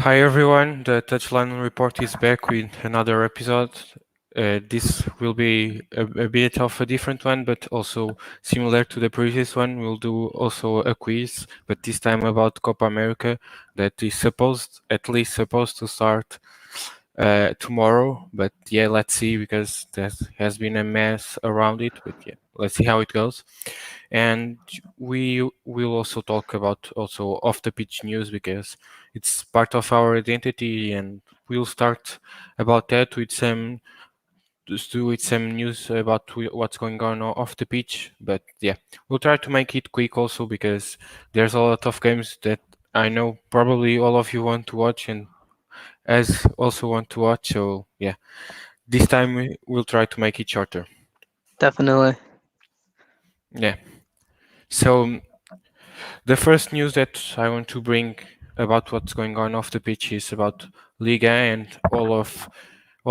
Hi everyone, the Touchline Report is back with another episode. This will be a bit of a different one, but also similar to the previous one. We'll do also a quiz, but this time about Copa America that is at least supposed to start tomorrow. But yeah, let's see because there has been a mess around it. But yeah, let's see how it goes. And we will also talk about also off the pitch news because it's part of our identity, and we'll start about that with some news about what's going on off the pitch. But yeah, we'll try to make it quick also because there's a lot of games that I know probably all of you want to watch and as also want to watch. So yeah, this time we'll try to make it shorter. Definitely. Yeah. So the first news that I want to bring about what's going on off the pitch is about Liga and all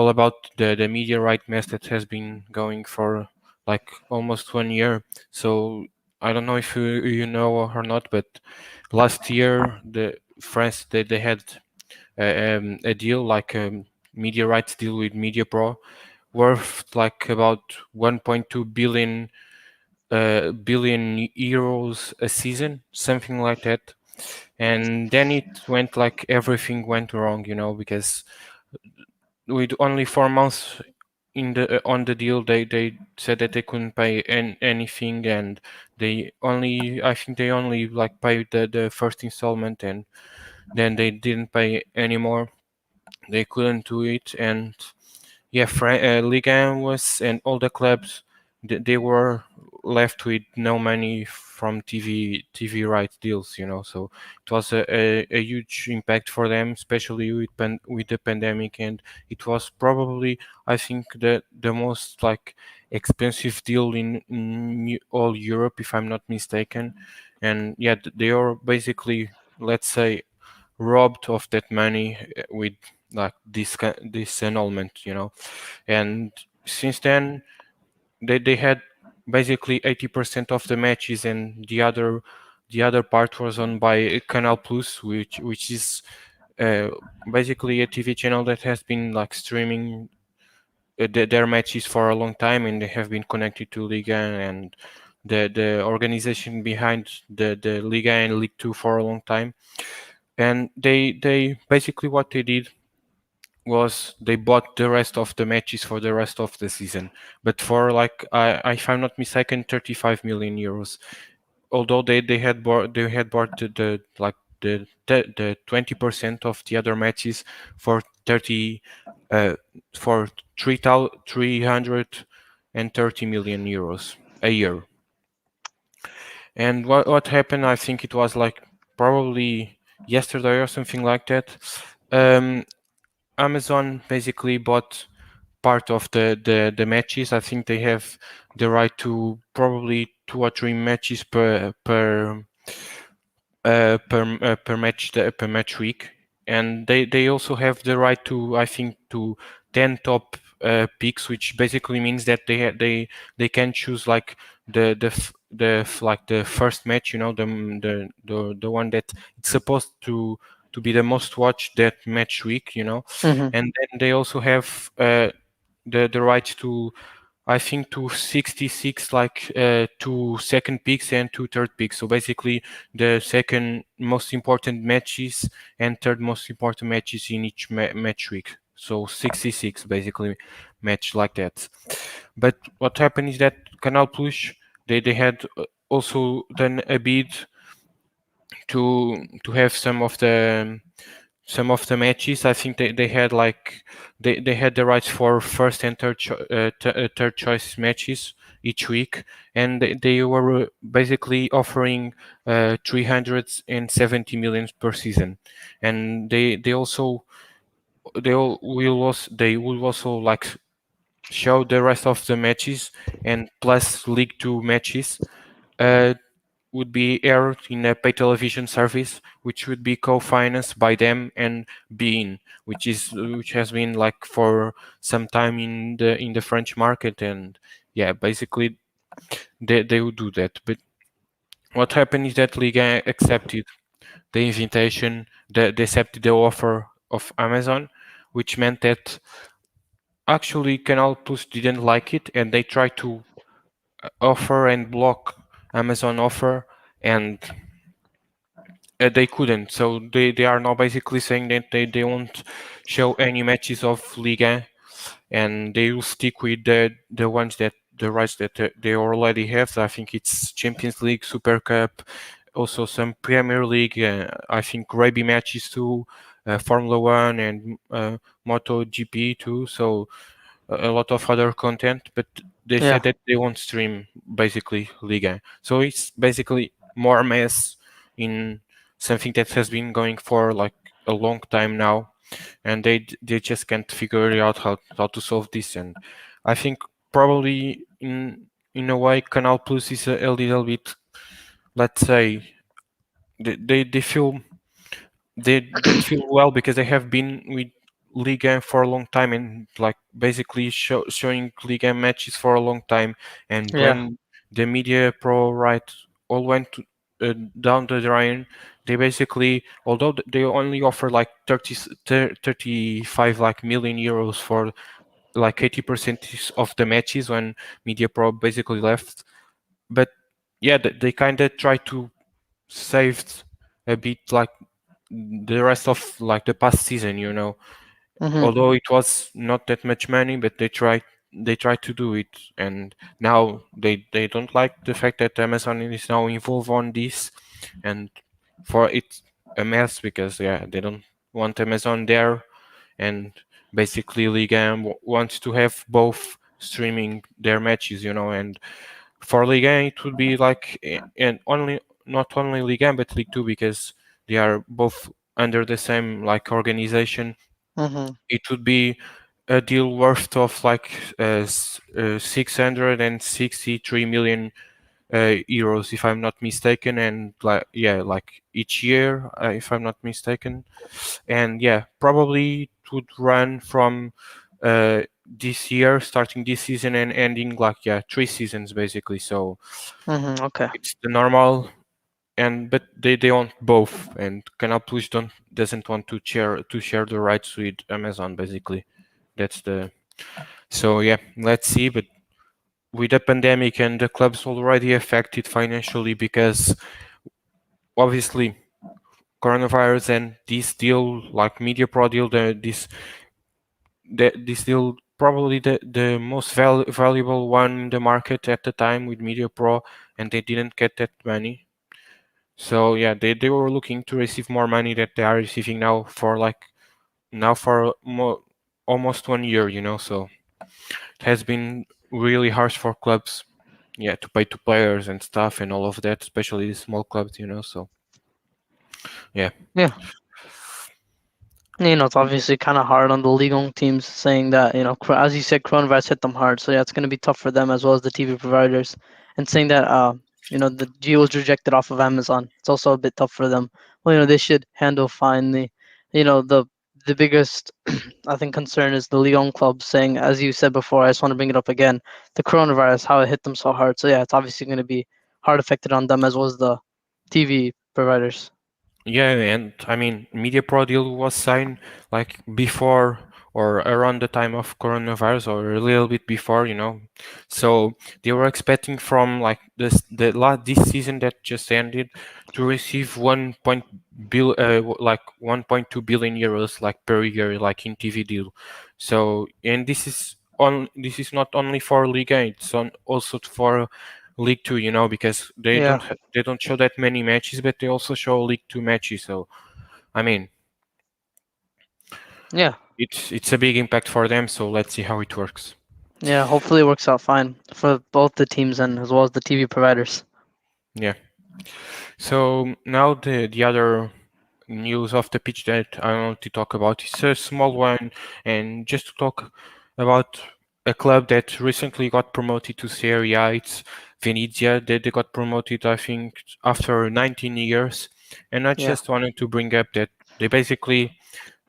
about the media right mess that has been going for like almost 1 year. So I don't know if you know or not, but last year the France they had a deal like a media rights deal with Media Pro worth like about 1.2 billion euros a season, something like that. And then it went like everything went wrong, because with only 4 months in the on the deal, they said that they couldn't pay anything, and I think they only like paid the first installment, and then they didn't pay anymore. They couldn't do it, and yeah, Ligue 1 was, and all the clubs, they were left with no money from TV right deals, So it was a huge impact for them, especially with the pandemic, and it was probably, I think, the most like expensive deal in all Europe, if I'm not mistaken. And yeah, they are basically, let's say, robbed of that money with like this annulment, and since then they had basically 80% of the matches, and the other part was on by Canal Plus, which is uh, basically a TV channel that has been like streaming their matches for a long time, and they have been connected to Liga and the organization behind the Liga and League Two for a long time. And they basically what they did was they bought the rest of the matches for the rest of the season, but for like if I'm not mistaken, 35 million euros. Although they had bought the 20% of the other matches for 30 for 330 million euros a year. And what happened? I think it was like probably yesterday or something like that. Um, Amazon basically bought part of the matches. I think they have the right to probably 2 or 3 matches per match week, and they also have the right to, I think, to 10 top picks, which basically means that they can choose like like the first match, the one that it's supposed to be the most watched that match week, Hmm. and then they also have the right to, I think, to 66 like 2 second picks and 2 third picks. So basically, the second most important matches and third most important matches in each match week. So 66 basically match like that. But what happened is that Canal Plus they had also done a bid to have some of the matches. I think they had like they had the rights for first and third choice matches each week, and they were basically offering 370 million per season, and they also they will also like show the rest of the matches, and plus League Two matches. Uh, would be aired in a pay television service, which would be co-financed by them and Bein, which has been like for some time in the French market, and yeah, basically they would do that. But what happened is that Liga accepted the invitation, they accepted the offer of Amazon, which meant that actually Canal Plus didn't like it, and they tried to offer and block Amazon offer, and they couldn't. So they are now basically saying that they won't show any matches of Liga, and they will stick with the ones that the rights that they already have. I think it's Champions League, Super Cup, also some Premier League. I think rugby matches too, Formula One and MotoGP too. So a lot of other content, but they Yeah. said that they won't stream basically Liga. So it's basically more mess in something that has been going for like a long time now, and they just can't figure out how to solve this. And I think probably in a way Canal Plus is a little bit, let's say, they feel they don't feel well because they have been with Liga for a long time and like basically showing Liga matches for a long time. And Yeah. when the media pro right all went down the drain, they basically, although they only offer like 35 like million euros for like 80% of the matches when media pro basically left, but yeah, they kind of try to save a bit like the rest of like the past season, Mhm. although it was not that much money, but they tried to do it. And now they don't like the fact that Amazon is now involved on this, and for it's a mess because yeah, they don't want Amazon there. And basically Liga wants to have both streaming their matches, and for Liga it would be like and only not only Liga but League Two, because they are both under the same like organization. Mhm. It would be a deal worth of like 663 million euros, if I'm not mistaken, and like yeah, like each year, if I'm not mistaken. And yeah, probably it would run from this year, starting this season and ending like yeah, 3 seasons basically. So Mhm. Okay. it's the normal, and but they want both, and Canal Plus doesn't want to share the rights with Amazon basically. That's the so yeah, let's see. But with the pandemic and the clubs already affected financially because obviously coronavirus and this deal like media pro deal, this deal probably the most valuable one in the market at the time with media pro, and they didn't get that money. So yeah, they were looking to receive more money that they are receiving now for more, almost 1 year, so it has been really harsh for clubs, yeah, to pay to players and stuff and all of that, especially the small clubs, so yeah. Yeah. It's obviously kind of hard on the league teams saying that, as you said, coronavirus hit them hard. So yeah, it's going to be tough for them as well as the TV providers. And saying that, the deal was rejected off of Amazon, it's also a bit tough for them. Well, they should handle fine the biggest, I think, concern is the Lyon club saying, as you said before, I just want to bring it up again, the coronavirus, how it hit them so hard. So yeah, it's obviously going to be hard affected on them as well as the TV providers. Yeah, and I mean, Media Pro deal was signed like before or around the time of coronavirus or a little bit before, So they were expecting from like this season that just ended to receive 1.2 billion euros like per year, like in TV deal. So and this is not only for Liga, it's also for League Two, because they Yeah. don't they don't show that many matches, but they also show League Two matches. So I mean, Yeah. it's a big impact for them. So let's see how it works. Yeah, hopefully it works out fine for both the teams and as well as the TV providers. Yeah. So now the other news off the pitch that I want to talk about is a small one, and just to talk about a club that recently got promoted to Serie A. It's Venezia. They got promoted, I think, after 19 years, and I Yeah. just wanted to bring up that they basically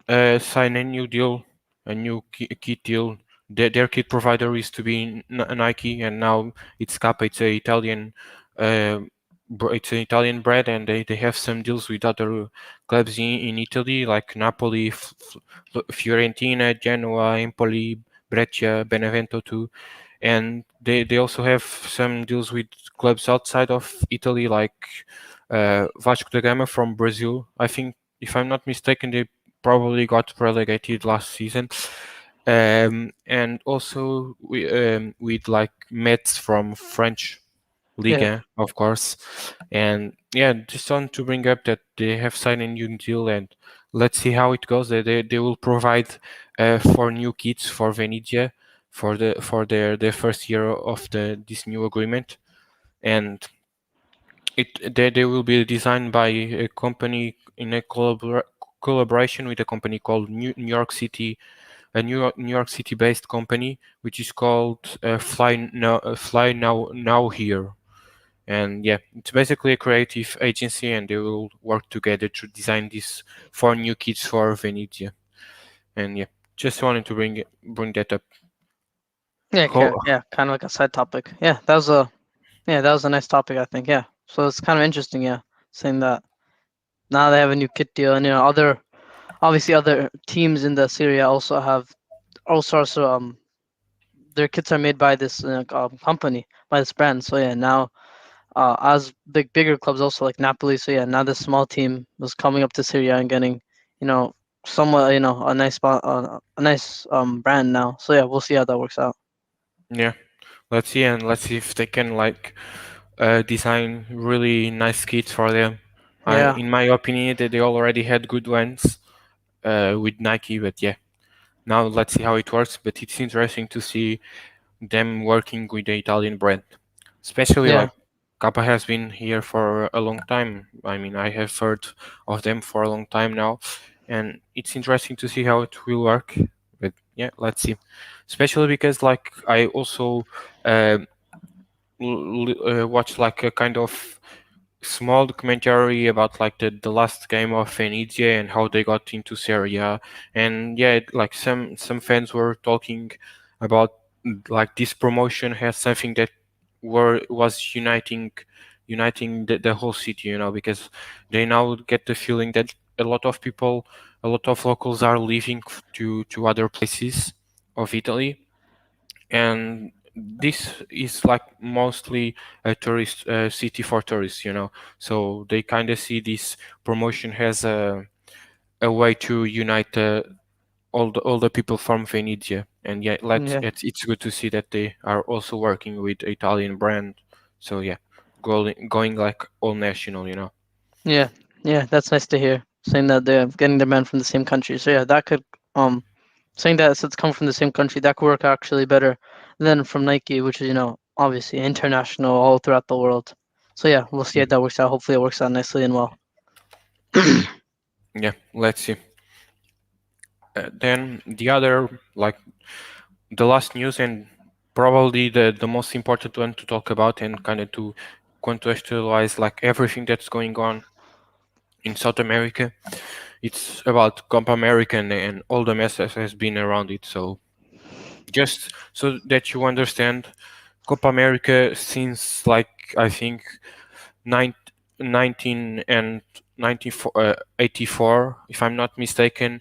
sign a new deal, a new kit deal. Their kit provider is to be Nike, and now it's Kappa. It's a Italian uh, it's an Italian brand, and they have some deals with other clubs in Italy, like Napoli, Fiorentina, Genoa, Empoli, Breccia, Benevento too. And they also have some deals with clubs outside of Italy, like Vasco da Gama from Brazil. I think, if I'm not mistaken, they probably got relegated last season. And also with like Metz from French Yeah. Liga, of course. And yeah, just want to bring up that they have signed a new deal, and let's see how it goes. They will provide for new kits for Venezia for their first year of this new agreement, and they will be designed by a company in a collaboration with a company called New York City, a New York City based company, which is called Fly Now Here. And yeah, it's basically a creative agency, and they will work together to design these four new kits for Venezia. And yeah, just wanted to bring that up. Yeah. Ho- Yeah. Kind of like a side topic. Yeah. That was a nice topic, I think. Yeah. So it's kind of interesting. Yeah. Saying that now they have a new kit deal, and obviously other teams in the Serie A also have all sorts of their kits are made by this company, by this brand. So yeah, now as bigger clubs also like Napoli. So yeah, now this small team was coming up to Syria and getting, you know, somewhat, a nice spot, a nice brand now. So yeah, we'll see how that works out. yeah, let's see, and let's see if they can like design really nice kits for them. Yeah, In my opinion, that they already had good ones with Nike, but yeah, now let's see how it works. But it's interesting to see them working with the Italian brand, especially yeah, like Kappa has been here for a long time. I mean, I have heard of them for a long time now, and it's interesting to see how it will work. But yeah, let's see. Especially because like I also um watched like a kind of small documentary about like the last game of Venezia and how they got into Serie A. And yeah, like some fans were talking about like this promotion has something that was uniting the whole city, because they now get the feeling that a lot of people, a lot of locals are leaving to other places of Italy, and this is like mostly a tourist city for tourists, so they kind of see this promotion as a way to unite all the people from Venezia. And yeah, yeah, it's good to see that they are also working with Italian brand. So yeah, going like all national. yeah, yeah. That's nice to hear. Saying that they're getting their man from the same country. So yeah, that could saying that since it's come from the same country, that could work actually better than from Nike, which is obviously international all throughout the world. So yeah, we'll see how that works out. Hopefully, it works out nicely and well. Yeah, let's see. Then the other, like the last news, and probably the most important one to talk about, and kind of to contextualize like everything that's going on in South America. It's about Copa America and all the mess that has been around it. So just so that you understand, Copa America since like I think 19 and 1984, if I'm not mistaken,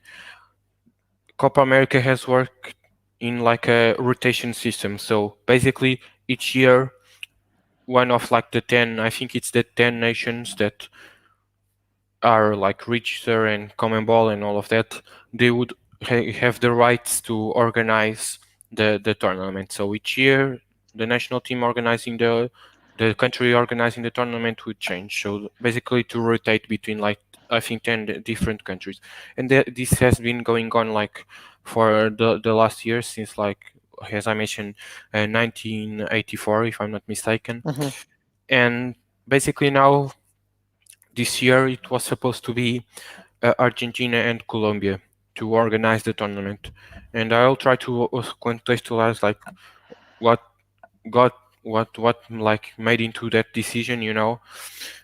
Copa America has worked in like a rotation system. So basically, each year, one of like the 10, I think it's the 10 nations that are like register and common ball and all of that, they would have the rights to organize the tournament. So each year, the national team organizing the country organizing the tournament would change. So basically, to rotate between like I think 10 different countries, and this has been going on like for the last year since like as I mentioned, 1984, if I'm not mistaken, Hmm. and basically now this year it was supposed to be Argentina and Colombia to organize the tournament, and I'll try to also contextualize like what got what like made into that decision.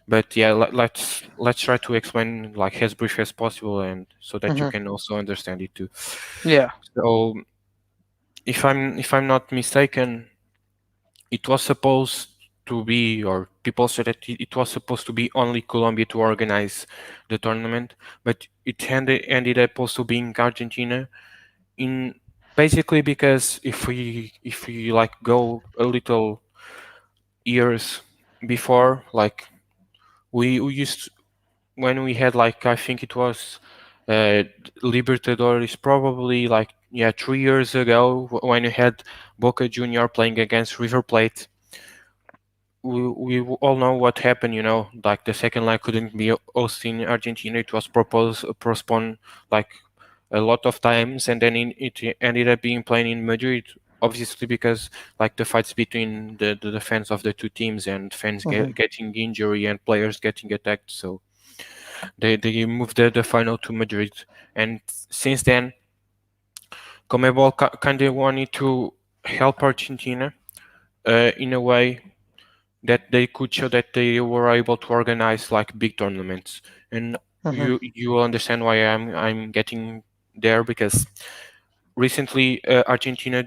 But yeah, let's try to explain like as brief as possible, and so that you Hmm. can also understand it too. Yeah. So if I'm not mistaken, it was supposed. to be, or people said that it was supposed to be only Colombia to organize the tournament, but it ended up also being Argentina. In basically because if we like go a little years before, like we used when we had like I think it was uh, Libertadores probably like yeah 3 years ago when you had Boca Junior playing against River Plate. We all know what happened, you know, like the second leg couldn't be hosted in Argentina. It was postponed like a lot of times, and then it ended up being played in Madrid. Obviously, because like the fights between the fans of the two teams and fans Hmm. getting injury and players getting attacked, so they moved the final to Madrid. And since then, Conmebol kind of wanted to help Argentina in a way that they could show that they were able to organize like big tournaments. And Hmm. you will understand why I'm getting there, because recently Argentina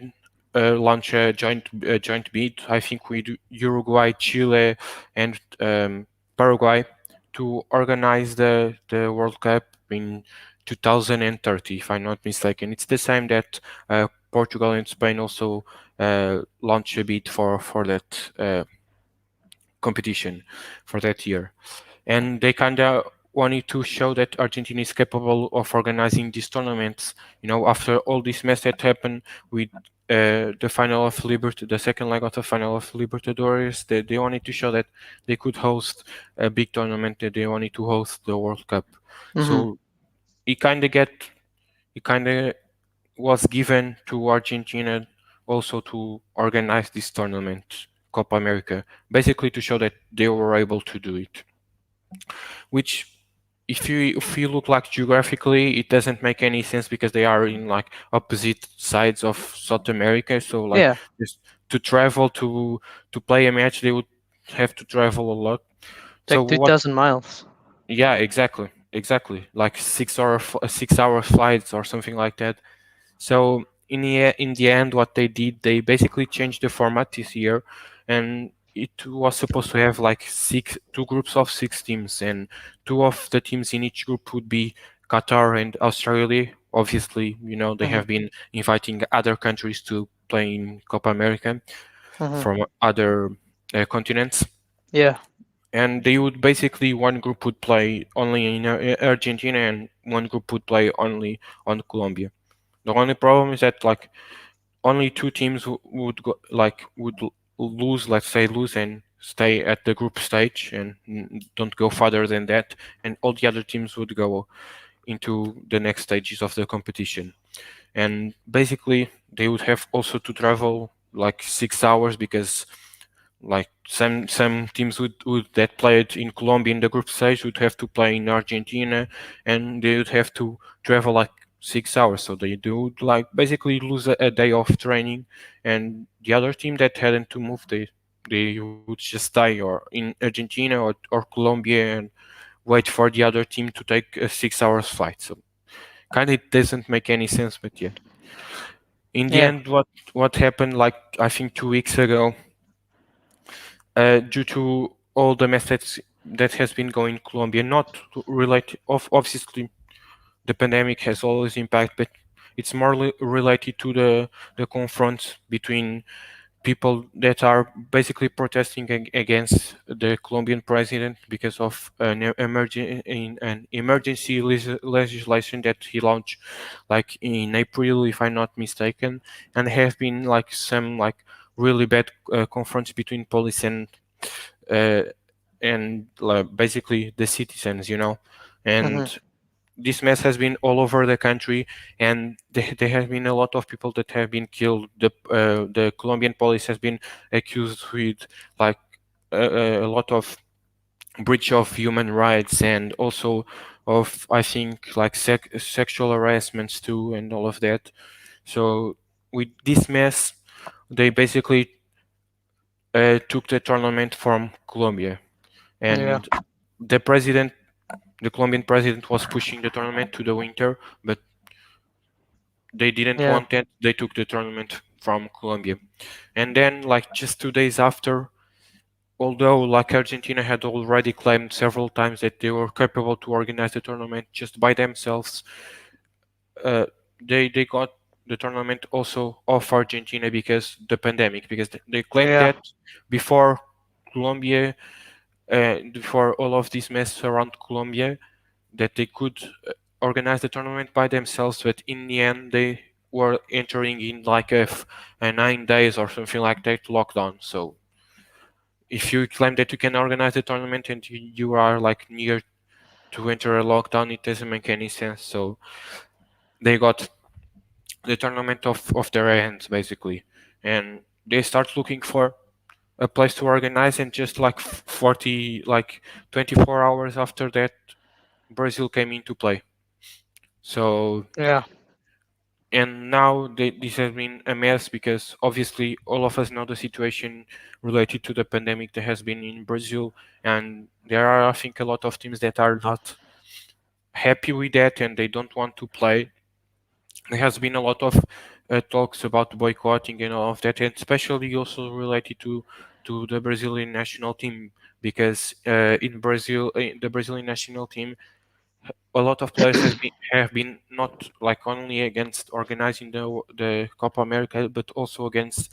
launched a joint bid, I think, with Uruguay, Chile, and Paraguay to organize the World Cup in 2030, if I'm not mistaken. It's the same that Portugal and Spain also launched a bid for that competition for that year, and they kind of wanted to show that Argentina is capable of organizing these tournaments. You know, after all this mess that happened with the final of the second leg of the final of Libertadores, they wanted to show that they could host a big tournament. That they wanted to host the World Cup. Hmm. So it kind of get it kind of was given to Argentina also to organize this tournament, Copa America, basically to show that they were able to do it. Which, if you look like geographically, it doesn't make any sense because they are in like opposite sides of South America. So like Yeah, just to travel to play a match, they would have to travel a lot. it's So like what? 3,000 miles. Yeah, exactly. Like 6 hour flights or something like that. So in the end, what they did, they basically changed the format this year, and it was supposed to have like two groups of 6 teams, and two of the teams in each group would be Qatar and Australia. Obviously, you know they Hmm. have been inviting other countries to play in Copa America Hmm. from other continents, Yeah, and they would basically one group would play only in Argentina, and one group would play only on Colombia. The only problem is that like only two teams would go, like lose, let's say lose and stay at the group stage and don't go further than that, and all the other teams would go into the next stages of the competition. And basically they would have also to travel like 6 hours, because like some teams would that played in Colombia in the group stage would have to play in Argentina, and they would have to travel like 6 hours. So they do like basically lose a day of training, and the other team that hadn't to move, they would just stay or in Argentina or Colombia and wait for the other team to take a 6 hours flight. So kind of doesn't make any sense, but yeah. In the yeah, end, what happened like I think 2 weeks ago, due to all the methods that has been going in Colombia, not related of obviously the pandemic has always impact, but it's more related to the confronts between people that are basically protesting against the Colombian president because of an emergency legislation that he launched like in April, if I'm not mistaken, and have been like some like really bad confronts between police uh, and basically the citizens, you know. hmm, And this mess has been all over the country, and there have been a lot of people that have been killed. The Colombian police has been accused with like a lot of breach of human rights, and also of I think like sexual harassments too, and all of that. So with this mess, they basically took the tournament from Colombia, yeah, and the president, the Colombian president, was pushing the tournament to the winter, but they didn't yeah. want that. They took the tournament from Colombia, and then like just 2 days after, although like Argentina had already claimed several times that they were capable to organize the tournament just by themselves, uh, they got the tournament also off Argentina because the pandemic, because they claimed Yeah, that before Colombia, before all of this mess around Colombia, that they could organize the tournament by themselves, but in the end they were entering in like a 9 days or something like that lockdown. So if you claim that you can organize the tournament and you are like near to enter a lockdown, it doesn't make any sense. So they got the tournament of their hands basically, and they start looking for a place to organize, and just like 40 like 24 hours after that, Brazil came into play. So yeah, and now this has been a mess because obviously all of us know the situation related to the pandemic that has been in Brazil, and there are, I think, a lot of teams that are not happy with that and they don't want to play. There has been a lot of talks about boycotting and all of that, and especially also related to the Brazilian national team, because in Brazil, the Brazilian national team, a lot of players have been not like only against organizing the Copa America, but also against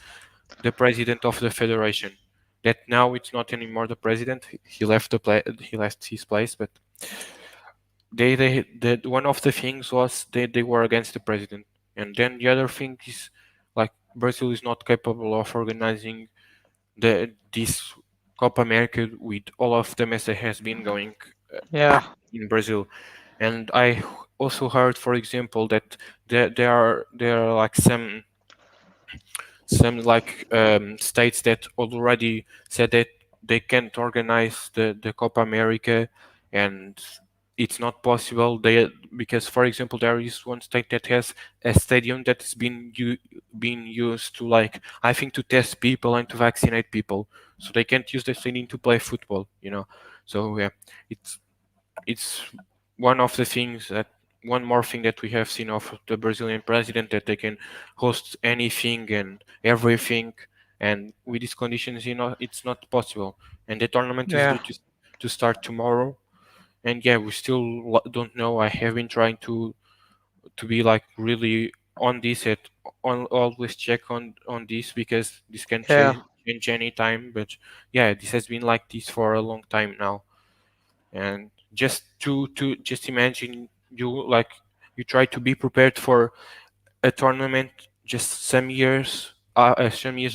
the president of the federation. That now it's not anymore the president. He left he left his place, but one of the things was they were against the president, and then the other thing is like Brazil is not capable of organizing this Copa America with all of the mess that has been going yeah, in Brazil. And I also heard, for example, that there are like some like states that already said that they can't organize the Copa America, and it's not possible. They because, for example, there is one state that has a stadium that is being used to, like, I think, to test people and to vaccinate people, so they can't use the stadium to play football. So yeah, it's it's one of the things that one more thing that we have seen of the Brazilian president, that they can host anything and everything, and with these conditions, it's not possible. And the tournament is yeah, due to start tomorrow, and yeah, we still don't know. I have been trying to be like really on this at on always check on this, because this can yeah, change any time. But yeah, this has been like this for a long time now, and just to just imagine, you try to be prepared for a tournament just some years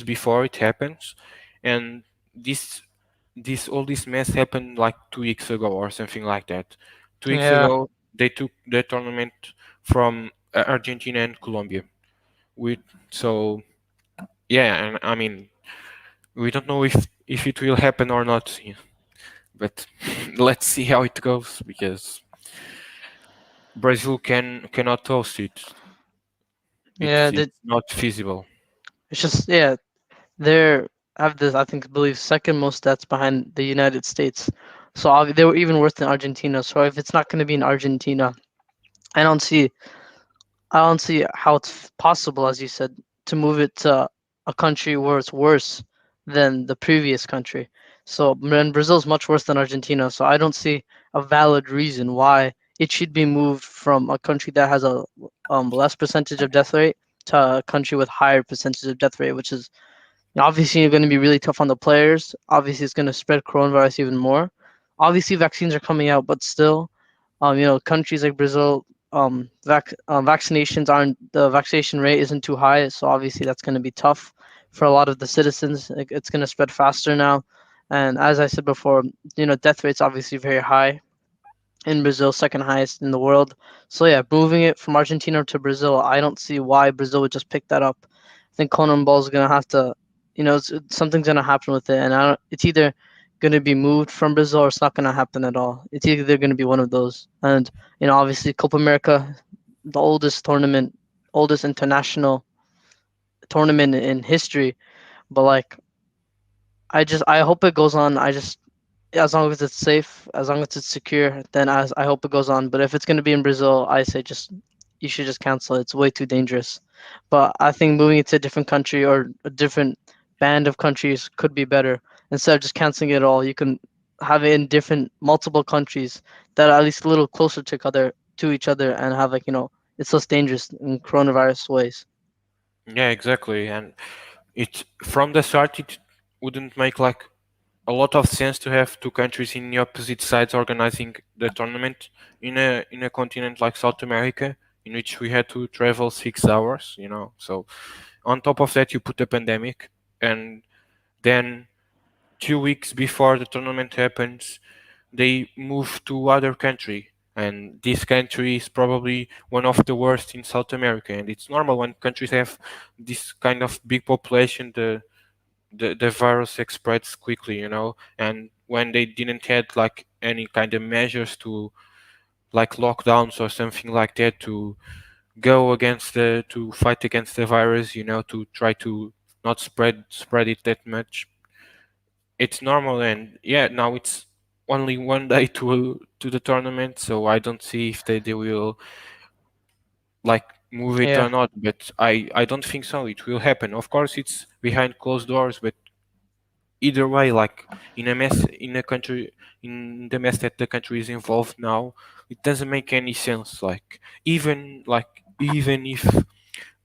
before it happens, and this all this mess happened like 2 weeks ago or something like that. 2 weeks yeah, ago they took the tournament from Argentina and Colombia. We so Yeah, and I mean, we don't know if it will happen or not, but let's see how it goes, because Brazil cannot host it. yeah. It's not feasible. It's just yeah, they're have this I think believe second most stats behind the United States. So they were even worse than Argentina. So if it's not going to be in Argentina, I don't see I don't see how it's possible, as you said, to move it to a country where it's worse than the previous country. So and Brazil's much worse than Argentina. So I don't see a valid reason why it should be moved from a country that has a less percentage of death rate to a country with higher percentage of death rate, which is obviously you're going to be really tough on the players. Obviously, it's going to spread coronavirus even more. Obviously, vaccines are coming out, but still, countries like Brazil, vaccinations aren't the vaccination rate isn't too high, so obviously that's going to be tough for a lot of the citizens. It's going to spread faster now, and as I said before, death rate's obviously very high in Brazil, second highest in the world. So yeah, moving it from Argentina to Brazil, I don't see why Brazil would just pick that up. I think Conan Ball's gonna have to, something's gonna happen with it, and it's either gonna be moved from Brazil or it's not gonna happen at all. It's either gonna be one of those. And obviously Copa America, the oldest international tournament in history. But like, I hope it goes on. As long as it's safe, as long as it's secure, then I hope it goes on. But if it's going to be in Brazil, I say just you should just cancel it. It's way too dangerous. But I think moving it to a different country or a different band of countries could be better, instead of just canceling it all, you can have it in different multiple countries that are at least a little closer to each other and have like it's less dangerous in coronavirus ways. Yeah, exactly. And it from the start it wouldn't make like a lot of sense to have two countries in the opposite sides organizing the tournament in a continent like South America, in which we had to travel 6 hours. So on top of that, you put the pandemic, and then 2 weeks before the tournament happens, they move to other country. And this country is probably one of the worst in South America. And it's normal when countries have this kind of big population, the virus spreads quickly, and when they didn't had like any kind of measures to like lockdowns or something like that to go against the to fight against the virus, to try to not spread it that much, it's normal. And yeah, now it's only one day to the tournament, so I don't see if they will like move it Yeah, or not, but I don't think so it will happen. Of course, it's behind closed doors, but either way, like in a mess in a country, in the mess that the country is involved now, it doesn't make any sense. Even if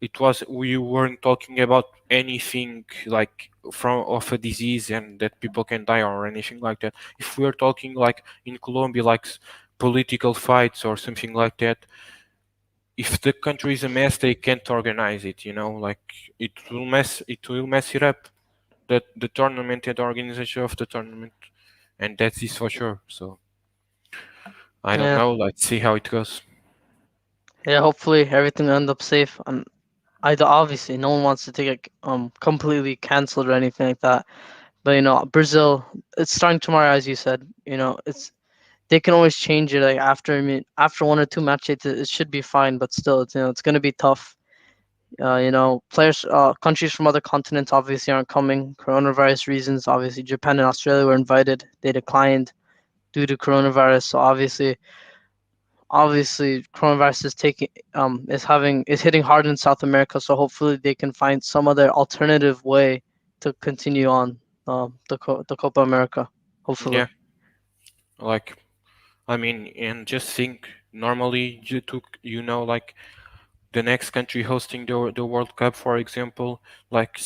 it was we weren't talking about anything like from of a disease and that people can die or anything like that. If we're talking like in Colombia, like political fights or something like that, if the country is a mess, they can't organize it. Like it will mess it up, the tournament and the organization of the tournament, and that is for sure. So I don't yeah, know. Let's see how it goes. yeah. Hopefully everything will end up safe. Obviously no one wants to take it completely canceled or anything like that. But Brazil, it's starting tomorrow, as you said. It's they can always change it like after. I mean, after one or two matches, it should be fine. But still, it's gonna be tough. Players, countries from other continents obviously aren't coming. Coronavirus reasons. Obviously, Japan and Australia were invited. They declined due to coronavirus. So obviously, coronavirus is hitting hard in South America. So hopefully, they can find some other alternative way to continue on the Copa America. Hopefully, Yeah, like I mean, and just think normally you took, like the next country hosting the World Cup, for example, like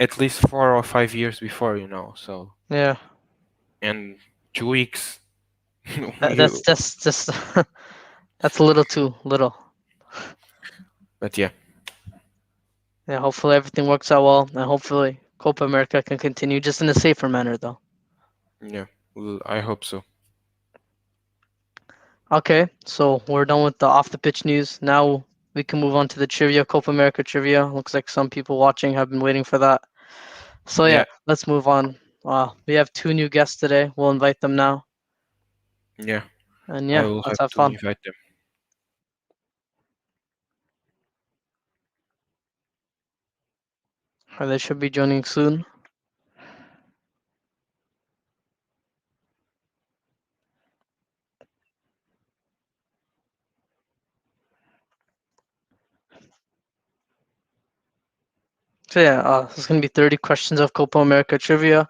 at least 4 or 5 years before, So yeah. and 2 weeks, That's you. just that's a little too little. But yeah, Yeah, hopefully everything works out well, and hopefully Copa America can continue just in a safer manner, though. yeah, I hope so. Okay, so we're done with the off the pitch news. Now we can move on to the trivia, Copa America trivia. Looks like some people watching have been waiting for that. So yeah, Yeah, let's move on. We have two new guests today. We'll invite them now, yeah, and I yeah, will let's have have to fun. invite them. They should be joining soon. So yeah, this is gonna be 30 questions of Copa America trivia.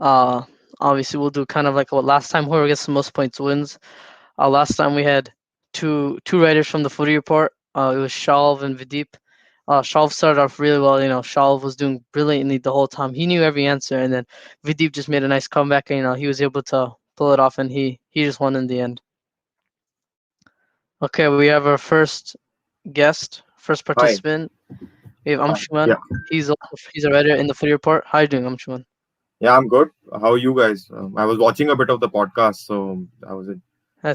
Uh, Obviously we'll do kind of like what last time. Whoever gets the most points wins. Last time we had two writers from the Footy Report. It was Shalv and Videep. Shalv started off really well. Shalv was doing brilliantly the whole time. He knew every answer, and then Videep just made a nice comeback, and he was able to pull it off, and he just won in the end. Okay, we have our first guest, first Hi. participant. We have Yeah. Amshuman. He's a writer in the Footy Report. How are you doing, Amshuman? Yeah, I'm good. How are you guys? I was watching a bit of the podcast, so I was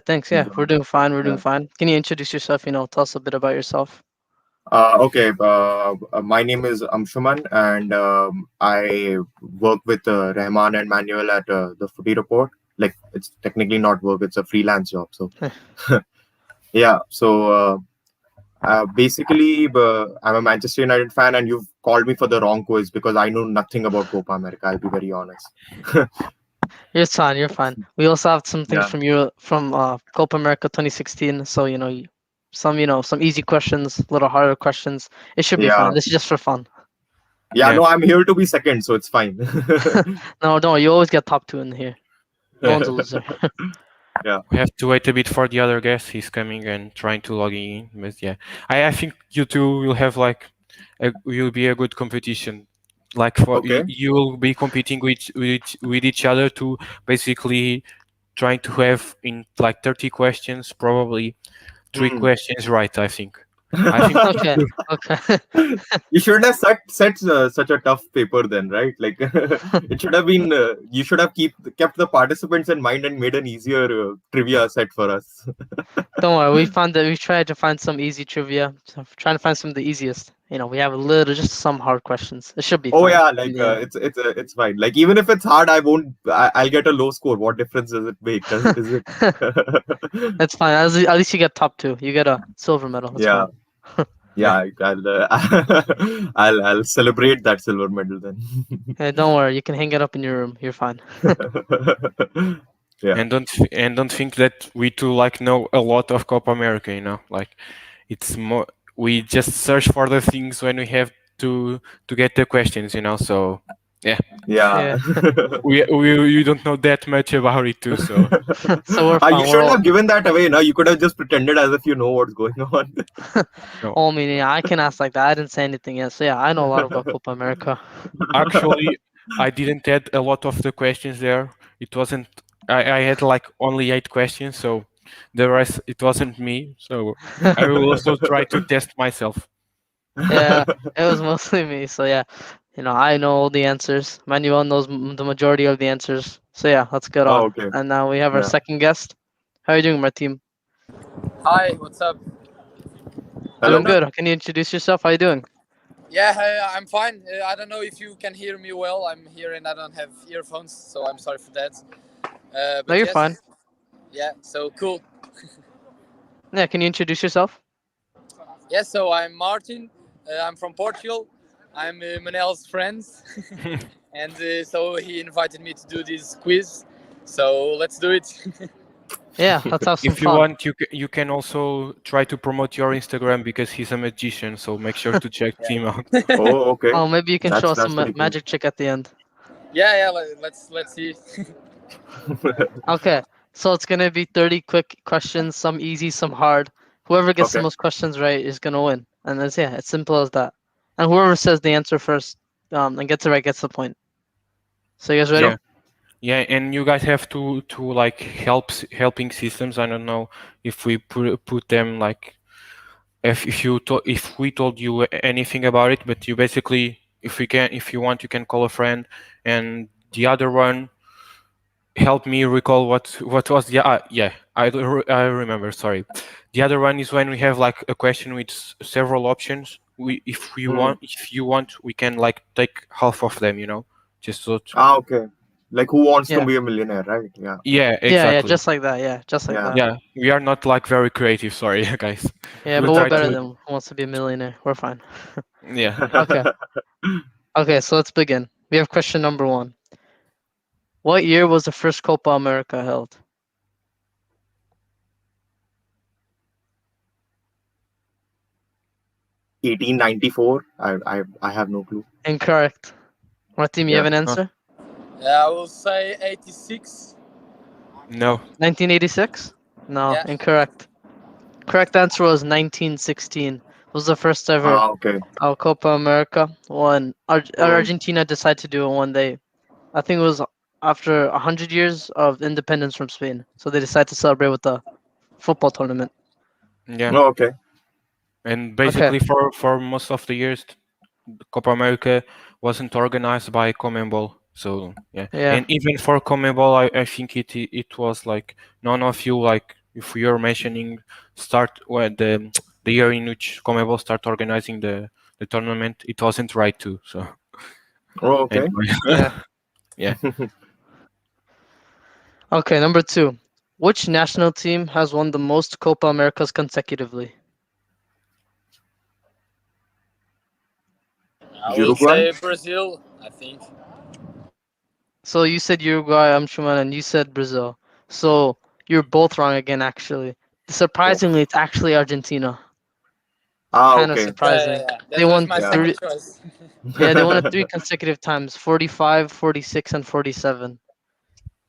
Thanks. Yeah, we're enjoying it. doing fine. We're doing Yeah. fine. Can you introduce yourself? Tell us a bit about yourself. Okay. My name is Amshuman, and I work with Rahman and Manuel at the Footy Report. Like, it's technically not work; it's a freelance job. So, yeah. So, basically, I'm a Manchester United fan, and you've called me for the wrong quiz because I know nothing about Copa America. I'll be very honest. You're fine. You're fine. We also have some things Yeah. from you from Copa America 2016. So some easy questions, a little harder questions. It should be Yeah. fine. This is just for fun. Yeah, Yeah, no, I'm here to be second, so it's fine. No, don't. You always get top two in here. No one's a loser. Yeah. we have to wait a bit for the other guest. He's coming and trying to log in. But yeah, I think you two will have like will be a good competition. Like for Okay. you will be competing with each other to basically trying to have in like 30 questions probably three Hmm. questions right. I think Okay. Okay. You shouldn't have set such a tough paper then, right? Like it should have been. You should have kept the participants in mind and made an easier trivia set for us. Don't worry. We found that we tried to find some easy trivia. So trying to find some of the easiest. We have a little, just some hard questions. It should be Oh fine yeah, in like the end. it's fine. Like even if it's hard, I won't. I'll get a low score. What difference does it make? Does is it? That's fine. At least you get top two. You get a silver medal. That's Yeah, fine. yeah. yeah, I'll celebrate that silver medal then. Hey, don't worry. You can hang it up in your room. You're fine. Yeah, and don't think that we two like know a lot of Copa America. Like it's more we just search for the things when we have to get the questions. So yeah, yeah. Yeah. we you don't know that much about it too. So So we're You fine. We're shouldn't all. have given that away. Now you could have just pretended as if you know what's going on. no, Oh, I mean, yeah, I can ask like that. I didn't say anything yet. So yeah, I know a lot about Copa America. actually, I didn't add a lot of the questions there. It wasn't. I had like only 8 questions, so the rest it wasn't me. So I will also try to test myself. Yeah, it was mostly me. So yeah, I know all the answers. Manuel knows the majority of the answers. So yeah, let's get Oh, on. okay. And now we have our Yeah. second guest. How are you doing, my team? Hi, what's up? Doing Hello. good. Can you introduce yourself? How are you doing? Yeah, I'm fine. I don't know if you can hear me well. I'm here and I don't have earphones, so I'm sorry for that. No, But you're fine. yes, yeah, so cool. Yeah, can you introduce yourself? Yeah, so I'm Martin. I'm from Portugal. I'm Manel's friend, and so he invited me to do this quiz. So let's do it. Yeah, let's have some If you fun. want, you can also try to promote your Instagram because he's a magician. So make sure to check yeah, him out. Oh, okay. Oh, maybe you can show us That's some pretty cool. magic trick at the end. yeah. Let's see. Okay, so it's gonna be 30 quick questions, some easy, some hard. Whoever gets the Okay. most questions right is gonna win. And that's yeah, it's simple as that. And whoever says the answer first, and gets it right gets the point. So you guys ready? Yeah, yeah, and you guys have to like helping systems. I don't know if we put them like if we told you anything about it, but you basically if you want you can call a friend, and the other one help me recall what was yeah I remember, sorry. The other one is when we have like a question with several options. We Hmm. if you want we can like take half of them, just so Okay. Like who wants to Yeah. be a millionaire, right? Yeah. yeah, Yeah, exactly. just like that. Yeah, just like Yeah. that. Yeah, we are not like very creative, sorry guys. Yeah, We'll but we're try better to, than Who Wants to Be a Millionaire. We're fine. yeah. Okay. Okay, so let's begin. We have question number one. What year was the first Copa America held? 1894. I have no clue. Incorrect. Martin, you have Yeah. an answer? Yeah, I will say 86. No. 1986? No, Yeah. incorrect. Correct answer was 1916. It was the first ever Okay. Copa America when Hmm. Argentina decided to do it one day. I think it was after 100 years of independence from Spain. So they decided to celebrate with a football tournament. Yeah. Oh, okay. And Okay. basically for most of the years Copa America wasn't organized by CONMEBOL. So yeah, Yeah. and even for CONMEBOL, I think it was like none of you like if you're mentioning start when the year in which CONMEBOL start organizing the tournament, it wasn't right too. So Oh, okay. anyway, Yeah. yeah, Okay, number two. Which national team has won the most Copa Americas consecutively? I will Uruguay. say Brazil, I think. So you said Uruguay, Schumann, and you said Brazil. So you're both wrong again, actually. Oh. Surprisingly, it's actually Argentina. Kind of Okay. surprising. That They was won my Yeah. second three. choice. Yeah, they won it 3 consecutive times: 45, 46, and 47.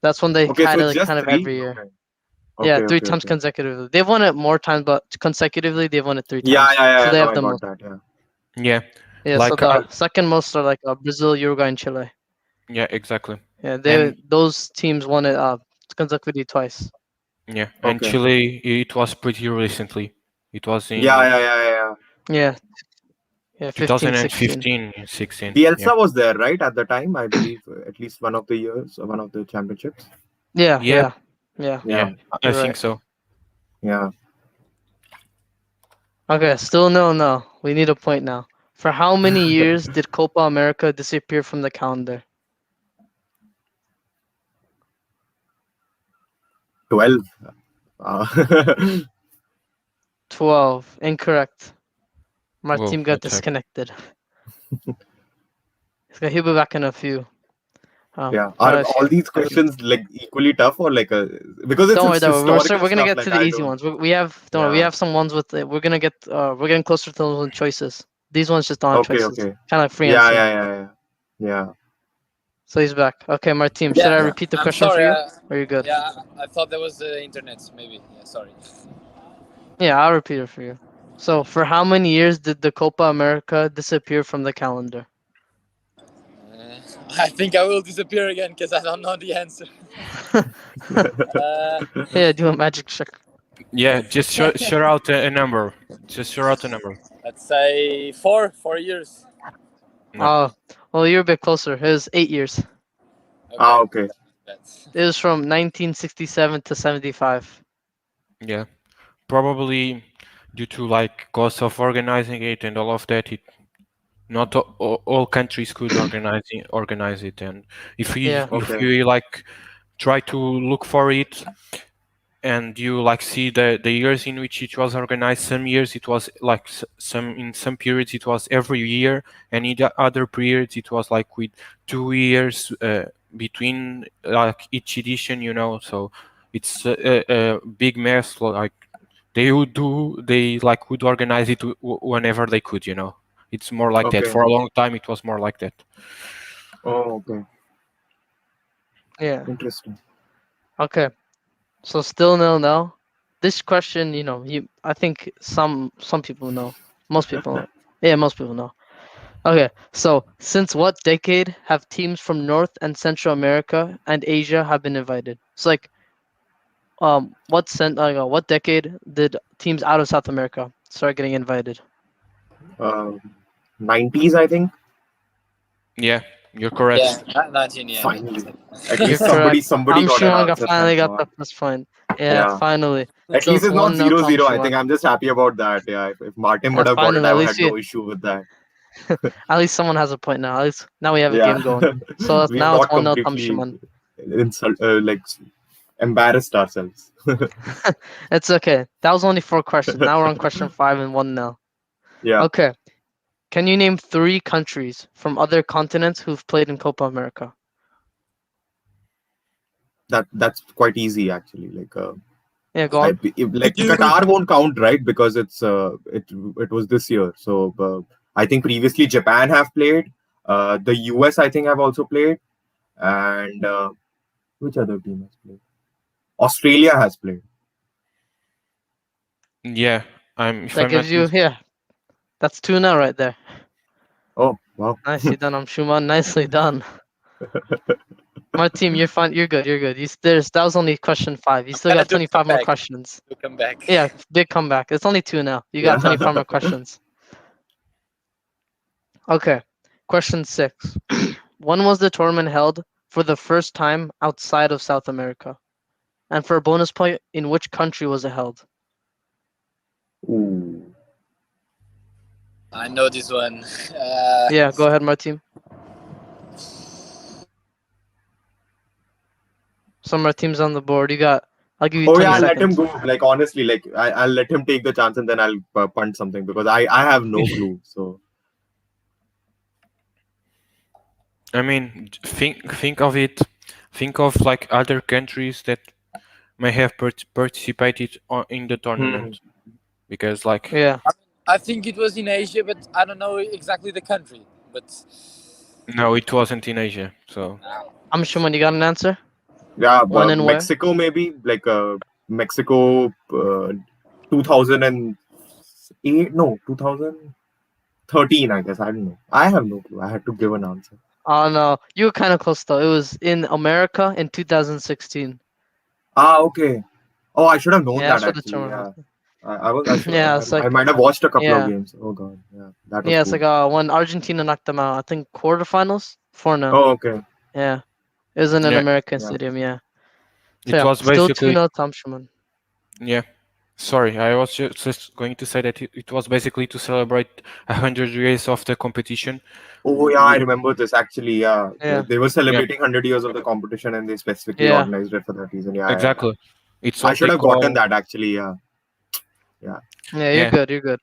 That's when they Okay, so had it it's like just kind of three. every year. Okay. Yeah, Okay. three Okay. times Okay. consecutively. They've won it more times, but consecutively they've won it three Yeah. times. Yeah. Yeah. So Yeah. they No, have I the got most. that. Yeah. Yeah, Yeah, so like the second most are like Brazil, Uruguay, and Chile. yeah, exactly. Yeah, And those teams won it consecutively twice. yeah, and Okay. Chile, it was pretty recently. It was Yeah. in Yeah. Yeah. Yeah. Yeah, yeah, 15, 16. 2015, 16. Yeah, Bielsa was there, right, at the time, I believe, at least one of the years, one of the championships. Yeah, yeah, yeah, yeah. Yeah. yeah. I You're think right. so. Yeah. Okay, still no, no. We need a point now. For how many years did Copa America disappear from the calendar? 12. Uh, 12. Incorrect. My Whoa, team got that's hard. disconnected. He'll be back in a few. yeah. Are But all these questions like equally tough or like a because don't worry, it's don't worry. historical We're gonna stuff get to like the I easy don't. ones. We have don't worry, we Yeah. have some ones with we're getting closer to those choices. These ones just don't have Okay. choices. Okay. Kind of like free Yeah. answer. Yeah. Yeah. Yeah. Yeah. So he's back. Okay, my team. Should I Yeah, Yeah. repeat the I'm question for sorry. you? Or are you good? Yeah, I thought that was the internet. Maybe. Yeah, sorry. Yeah, I'll repeat it for you. So, for how many years did the Copa America disappear from the calendar? I think I will disappear again because I don't know the answer. Uh, Yeah, do a magic check. Yeah, just share out a number. Just share out a number. let's say 4 years. No. Oh, well, you're a bit closer. It was 8 years. Ah. Okay, Okay. that's It was from 1967 to 75. Yeah, probably due to like cost of organizing it and all of that. It not all countries could organize it, and Yeah, if Okay. you like try to look for it and you like see the years in which it was organized, some years it was like some periods it was every year, and in the other periods it was like with 2 years between like each edition, so it's a big mess. Like they like would organize it whenever they could. It's more like that. Okay. For a long time it was more like that. Oh. Okay. yeah. Interesting. Okay. So still nil no. This question, I think some people know. Most people know. Yeah, most people know. Okay, so since what decade have teams from North and Central America and Asia have been invited? It's like what decade did teams out of South America start getting invited? Uh, 90s, I think. Yeah, you're correct. yeah, 19. Yeah. Finally, at You're least correct. somebody I'm got an Shumanga answer. finally Thank got God. the first point. Yeah, Yeah. finally. At So least it's it's not 1-0 zero Tom zero. I think Shuman. I'm just happy about that. Yeah. If Martin would Yeah, have got it, finally. I At had least no issue with that. at least someone has a point now. At least now we have a Yeah. game going. So We've now it's not 1-0 Tom completely Shuman. like embarrassed ourselves. It's okay. That was only 4 questions. Now we're on question 5 and 1-0. Yeah. Okay. Can you name 3 countries from other continents who've played in Copa America? That's quite easy actually. Like Yeah, go on. like Could you? Qatar won't count, right? Because it was this year. So I think previously Japan have played. The US I think have also played, and which other team has played? Australia has played. Yeah, if That I'm gives not you, yeah, that's 2-0 right there. Oh wow! Nicely done, Shuman. Nicely done. My team, you're fine. You're good. You're good. That was only question 5. You I'm still gonna got do a 25 more comeback. questions. Do a comeback. Yeah, big comeback. It's only 2 now. You got Yeah. 25 more questions. Okay. Question 6. When was the tournament held for the first time outside of South America? And for a bonus point, in which country was it held? Ooh. I know this one. Yeah, go ahead, Martin. Some more teams on the board. I'll give you Oh 20 yeah, I'll let him seconds. go. Like honestly, like I'll let him take the chance and then I'll punt something because I have no clue. So I mean, think of it. Think of like other countries that may have participated in the hmm. tournament, because like Yeah. I think it was in Asia, but I don't know exactly the country. But No, it wasn't in Asia. So Shuman, you got an answer? Yeah, When and where? Mexico maybe like Mexico 2008, no, 2013, I guess. I don't know. I have no clue. I had to give an answer. Oh no, you were kind of close though. It was in America in 2016. Ah, okay. Oh, I should have known Yeah, that that's what the actually. tournament Yeah, was. I was. I should. Yeah, it's I like might have watched a couple of yeah, games. Oh God, yeah, that was yeah, it's cool. like when Argentina knocked them out. I think quarterfinals, 4-0. Oh, okay. Yeah, it was in an yeah, American Yeah. stadium. Yeah, so it yeah, was still basically 2-0 Tom Shuman. yeah. Sorry, I was just going to say that it was basically to celebrate 100 years of the competition. Oh yeah, I We, remember this actually. Yeah, Yeah, they were yeah, celebrating 100 years of the competition, and they specifically yeah, organized it for that reason. Yeah, yeah, yeah. exactly. It's I what should they have gotten call that actually. Yeah, yeah, yeah. You're yeah. good. You're good.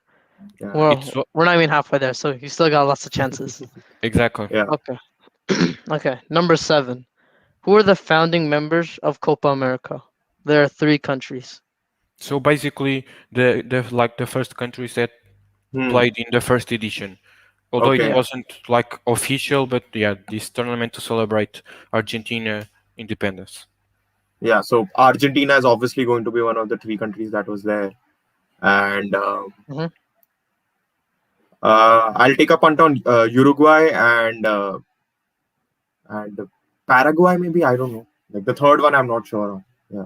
yeah, Well, It's we're not even halfway there, so you still got lots of chances. exactly. yeah. Okay. Okay. Number 7. Who are the founding members of Copa America? There are 3 countries. So basically, the first countries that Hmm. played in the first edition, although it Okay. Yeah. wasn't like official, but yeah, this tournament to celebrate Argentina independence. Yeah. So Argentina is obviously going to be one of the 3 countries that was there, and Hmm. I'll take a punt on Uruguay and Paraguay. Maybe I don't know. Like the third one, I'm not sure on. Yeah.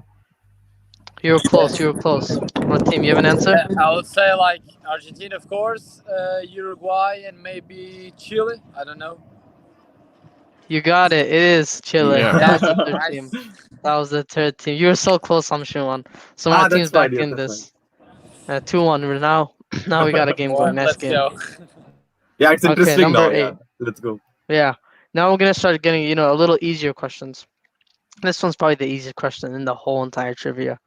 You were close. You were close. What team? You have an answer? I would say like Argentina, of course, Uruguay, and maybe Chile. I don't know. You got it. It is Chile. Yeah. That was the third team. Nice. That was the third team. You were so close, I'm sure. So my That's team's back fine. Yeah, in that's fine. this. 2-1. We're now. Now we got a game going. Nice Let's game. go. Yeah, it's Okay, interesting number now. Yeah, 8. let's go. Yeah. Now we're gonna start getting a little easier questions. This one's probably the easiest question in the whole entire trivia.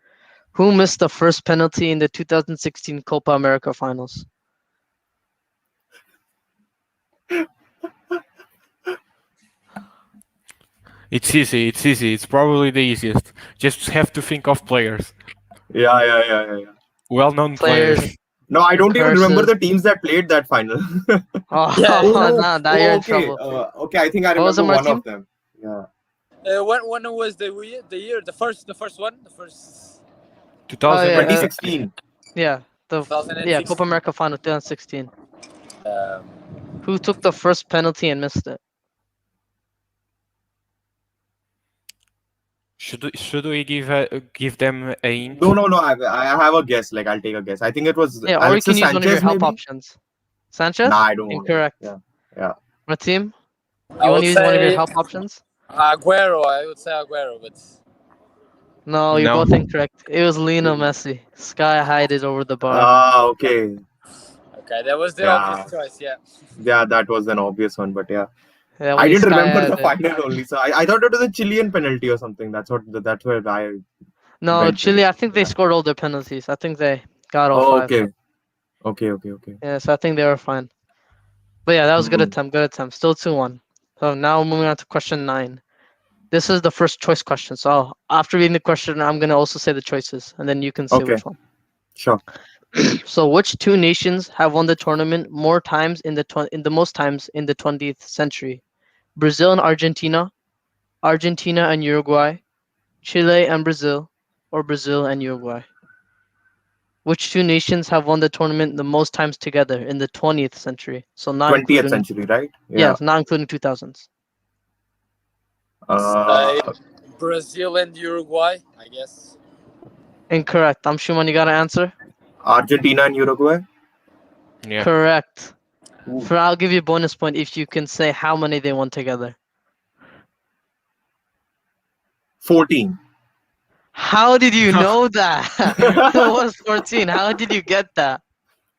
Who missed the first penalty in the 2016 Copa America finals? It's easy. It's easy. It's probably the easiest. Just have to think of players, Yeah, yeah, yeah, yeah, yeah. well-known Players, players. No, I don't even remember curses. the teams that played that final. Oh, Yeah, Oh, nah, now you're oh, in okay. trouble. Okay, I think I What was remember it, one Martin? of them. Yeah. when was the year? The first one, the first Oh 2000. yeah, 2016. yeah, the Copa 2016. America final 2016. Um, Who took the first penalty and missed it? Should we give them a hint? No, no, no. I have a guess. Like, I'll take a guess. I think it was Yeah, or you can Alexis use one of your Sanchez, help maybe? options. Sanchez? Nah, I don't want to. Incorrect. Yeah, yeah. What team? I You want would to use one of your say help options? Aguero. I would say Aguero, but No, you're No. both incorrect. It was Lionel Messi. Sky high it over the bar. Ah, okay. okay, that was the Yeah, obvious choice. Yeah. yeah. That was an obvious one, but yeah. Yeah, I when he didn't sky remember high the it. final only, so I thought it was a Chilean penalty or something. That's where I No, went with Chile. it. I think they Yeah. scored all their penalties. I think they got all Oh, 5. okay, okay, okay, okay. Yeah, so I think they were fine. But yeah, that was a good Hmm. attempt. Good attempt. Still 2-1. So now moving on to question 9. This is the first choice question. So after reading the question, I'm gonna also say the choices, and then you can say Okay, which one. sure. So which 2 nations have won the tournament more times in the most times in the 20th century? Brazil and Argentina, Argentina and Uruguay, Chile and Brazil, or Brazil and Uruguay? Which 2 nations have won the tournament the most times together in the 20th century? So not 20th including, century, right? Yeah. yes, not including 2000s. Uh, Brazil and Uruguay, I guess. Incorrect. I'm Shuman, you got an answer? Argentina and Uruguay. Yeah. Correct. Ooh. I'll give you a bonus point if you can say how many they won together. 14. How did you know that? It was 14. How did you get that?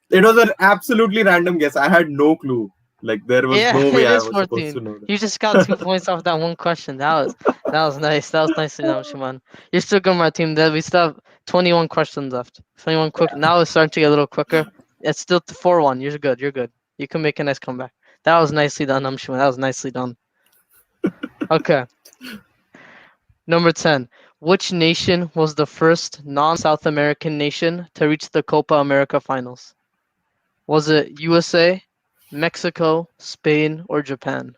It was an absolutely random guess. I had no clue. Like there was Yeah, no way it I is was supposed to 14. know that. You just got 2 points off that one question. That was nice. That was nicely done, Shuman. You're still good, my team. That we still have 21 questions left. 21 quick. Now it's starting to get a little quicker. It's still 4-1. You're good. You're good. You can make a nice comeback. That was nicely done, Shuman. That was nicely done. Okay. Number 10. Which nation was the first non-South American nation to reach the Copa America finals? Was it USA, Mexico, Spain, or Japan?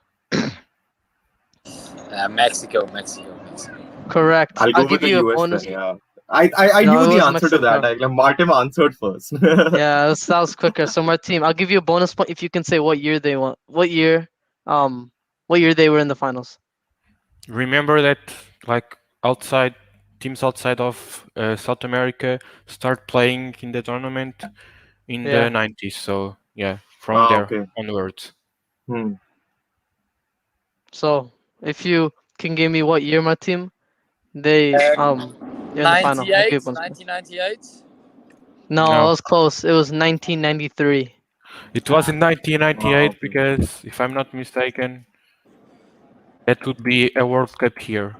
Mexico, Mexico, Mexico. Correct. I'll I'll go with give the you a US then. bonus. Yeah. I No, knew it the was answer to that. Mexico. Like Martin answered first. Yeah, that was quicker. So my team, I'll give you a bonus point if you can say what year they won. What year they were in the finals. Remember that like outside teams outside of South America start playing in the tournament in the Yeah. 90s. So yeah, from Ah, there okay. onwards. Hmm. So if you can give me what year my team, they they're in the final. I'll give you a 98, bonus point. 1998. No, it No, was close. It was 1993. it was in Ah, 1998 okay. because if I'm not mistaken, that would be a World Cup here.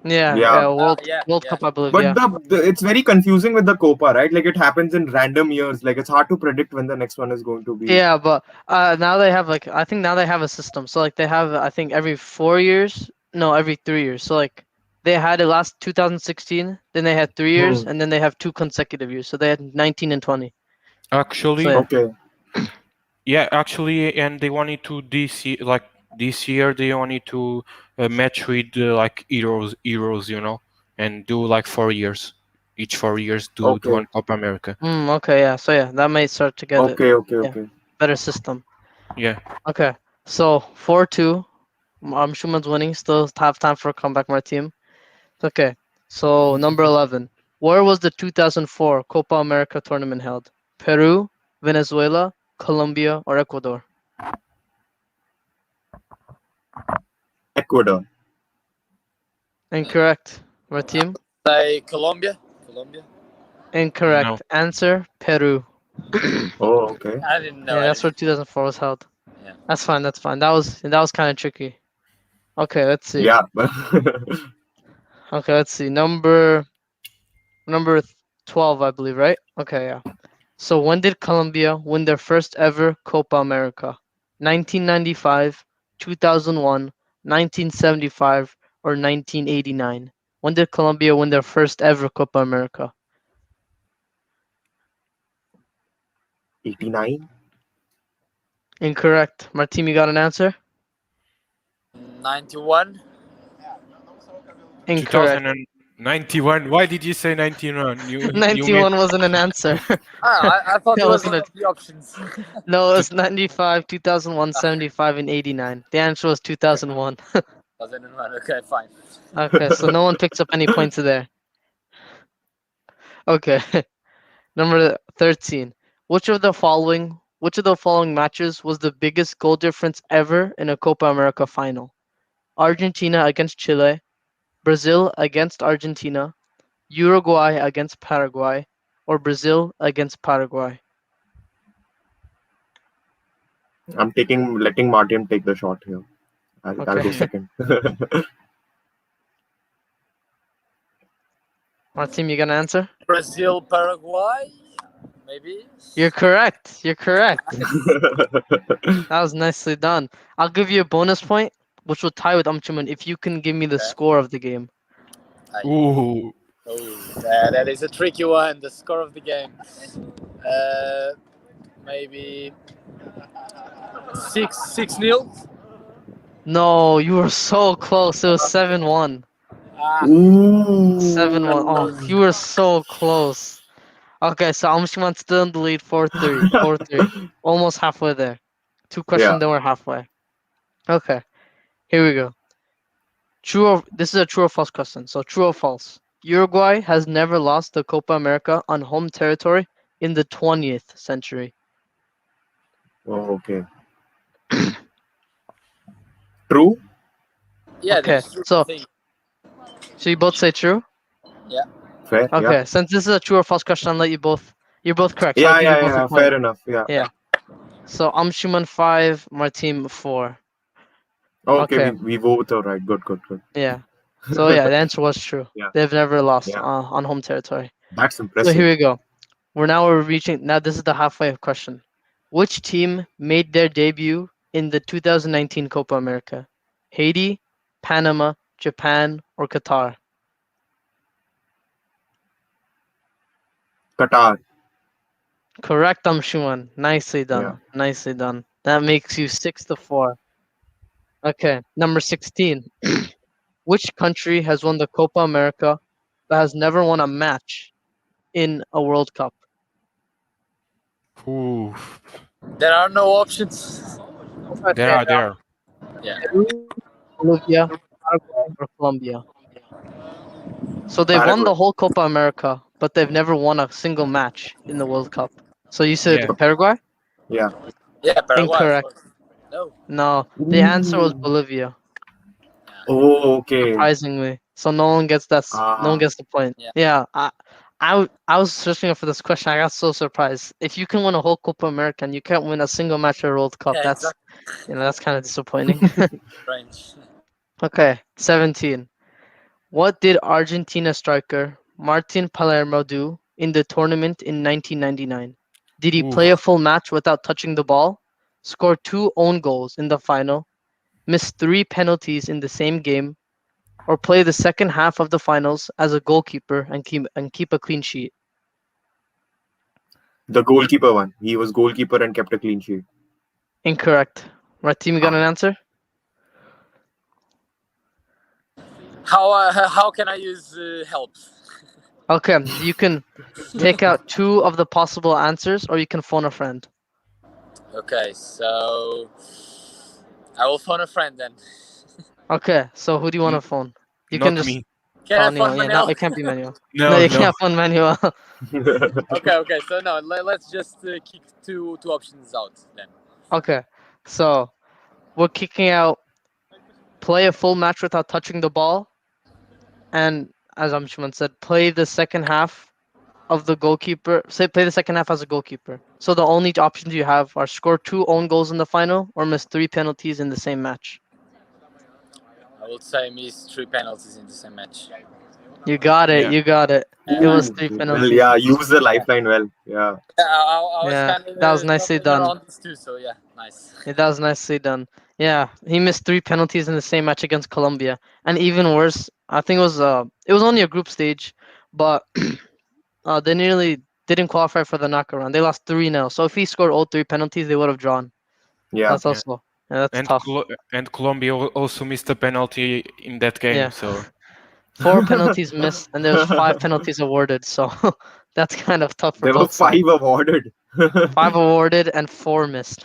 Yeah, Yeah. yeah, Yeah, World yeah. Cup, I believe. But Yeah, the it's very confusing with the Copa, right? Like it happens in random years. Like it's hard to predict when the next one is going to be. yeah, but now they have like I think now they have a system. So like they have I think every 4 years, no, every 3 years. So like they had it last 2016, then they had 3 years, Hmm. and then they have two consecutive years. So they had 19 and 20. So Actually, yeah, Okay. yeah, actually, and they wanted to this year they wanted to match with like Euros, and do like 4 years, each 4 years do Okay. one Copa America. Okay, yeah. So yeah, that may start to get it. Okay. Okay. Yeah, Okay. better system. Yeah, Okay, so 4-2. Schumann's winning. Still have time for a comeback, my team. Okay, so number 11. Where was the 2004 Copa America tournament held? Peru, Venezuela, Colombia, or Ecuador? Ecuador. Incorrect. My team? Say Colombia. Colombia. no. Incorrect. Answer Peru. Oh, okay. I didn't know. Yeah, I that's where didn't. 2004 was held. Yeah. That's fine. That's fine. That was kind of tricky. Okay, let's see. Yeah. Okay, let's see. Number 12, I believe, right? Okay, yeah. So when did Colombia win their first ever Copa America? 1995, 2001, 1975, or 1989? When did Colombia win their first ever Copa America? 89. Incorrect. Martin, you got an answer? 91. Incorrect. 2091. Why did you say 91? You mean 91 wasn't an answer. I thought it That was wasn't one a. of the options. No, to, it's 95, 2001, 75, and 89. The answer was 2001. 2001. Okay, fine. Okay, so no one picks up any points there. Okay. Number 13. Which of the following matches was the biggest goal difference ever in a Copa America final? Argentina against Chile, Brazil against Argentina, Uruguay against Paraguay, or Brazil against Paraguay? Letting Martin take the shot here. I'll go Okay. second. Martin, you gonna answer? Brazil, Paraguay, maybe. You're correct. You're correct. That was nicely done. I'll give you a bonus point, which will tie with Umchuman if you can give me the Okay. score of the game. ooh, That is a tricky one. The score of the game. Maybe 6-0. No, you were so close. It was 7-1. Ah, Ooh. 7-1. Oh, you were so close. Okay, so Umchuman's still in the lead 4-3. 4-3. Almost halfway there. Two Yeah. questions, then we're halfway. Okay, here we go. This is a true or false question. So true or false? Uruguay has never lost the Copa America on home territory in the 20th century. Oh, okay. True. yeah, Okay, that's true. I so think. you both say true? Yeah. Fair. Yeah. Okay, since this is a true or false question, I'll let you both. You're both correct, so I'll Yeah. give you Yeah. both a Yeah. point. Fair enough. Yeah. Yeah. So Schumann 5, Martin 4. Okay. Okay, We both are right. Good. Good. Good. yeah. So yeah, the answer was true. Yeah. They've never lost Yeah. on home territory. That's So here impressive. we go. We're reaching. Now this is the halfway question. Which team made their debut in the 2019 Copa America? Haiti, Panama, Japan, or Qatar? Qatar. Correct, Amshuman. Nicely Yeah. done. Nicely done. That makes you 6-4. Okay, number 16. Which country has won the Copa America but has never won a match in a World Cup? Ooh, There are no options. there are there. Yeah. Peru, Bolivia, Paraguay, or Colombia? So they've won Paraguay. the whole Copa America, but they've never won a single match in the World Cup. So you said Yeah. Paraguay? Yeah. Yeah, Paraguay, of Incorrect. course. No. No, the answer was Ooh. Bolivia. Oh, okay. Surprisingly, so no one gets that. No one Ah, gets the point. Yeah. Yeah, I was searching up for this question. I got so surprised. If you can win a whole Copa America and you can't win a single match at a World Cup, Yeah, that's exactly. that's kind of disappointing. Strange. Okay, 17. What did Argentina striker Martin Palermo do in the tournament in 1999? Did he Ooh, play a full match without touching the ball, score 2 own goals in the final, miss 3 penalties in the same game, or play the second half of the finals as a goalkeeper and keep a clean sheet? the goalkeeper one. He was goalkeeper and kept a clean sheet. Incorrect. Right team, you got Ah. an answer? How can I use help? Okay, you can take out 2 of the possible answers, or you can phone a friend. Okay, so I will phone a friend then. Okay, so who do you want n- to phone? You can not just. me. Can Oh, I no, phone yeah, no, Manel? it can't be manual. No, No, you no. can't phone manual. Okay. So no, let's just kick two options out then. Okay, so we're kicking out play a full match without touching the ball, and as Amshman said, play the second half of the goalkeeper. Say play the second half as a goalkeeper. So the only options you have are score 2 own goals in the final or miss 3 penalties in the same match. I would say miss 3 penalties in the same match. You got it. Yeah. You got it. It was Ooh, three well, penalties. yeah, use the lifeline well. Yeah. I was Yeah, kind of that was nicely stumbling done. around this too, so yeah, nice. Yeah, that was nicely done. Yeah, he missed 3 penalties in the same match against Colombia, and even worse, I think it was only a group stage, but they nearly didn't qualify for the knockout round. They lost 3-0. So if he scored all 3 penalties, they would have drawn. Yeah. That's Yeah. also that's And tough. And Colombia also missed a penalty in that game. Yeah, So 4 penalties missed, and there's 5 penalties awarded. So that's kind of tough for There were both sides. 5 awarded. 5 awarded and 4 missed.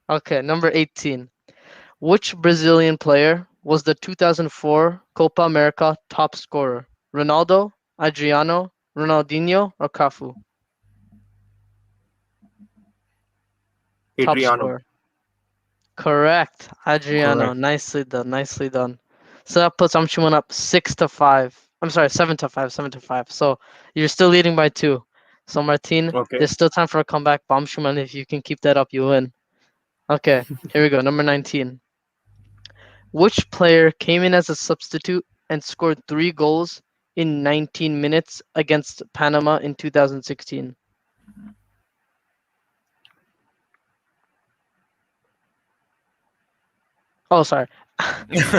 Okay, number 18. Which Brazilian player was the 2004 Copa America top scorer? Ronaldo, Adriano, Ronaldinho, or Cafu? Top Adriano. scorer. Correct, Adriano. correct. Nicely done. Nicely done. So that puts Amchuman up 6-5. I'm sorry, 7-5. 7-5. So you're still leading by 2. So Martin, Okay. there's still time for a comeback. But Amchuman, if you can keep that up, you win. Okay, here we go. Number 19. Which player came in as a substitute and scored 3 goals in 19 minutes against Panama in 2016? Oh, sorry.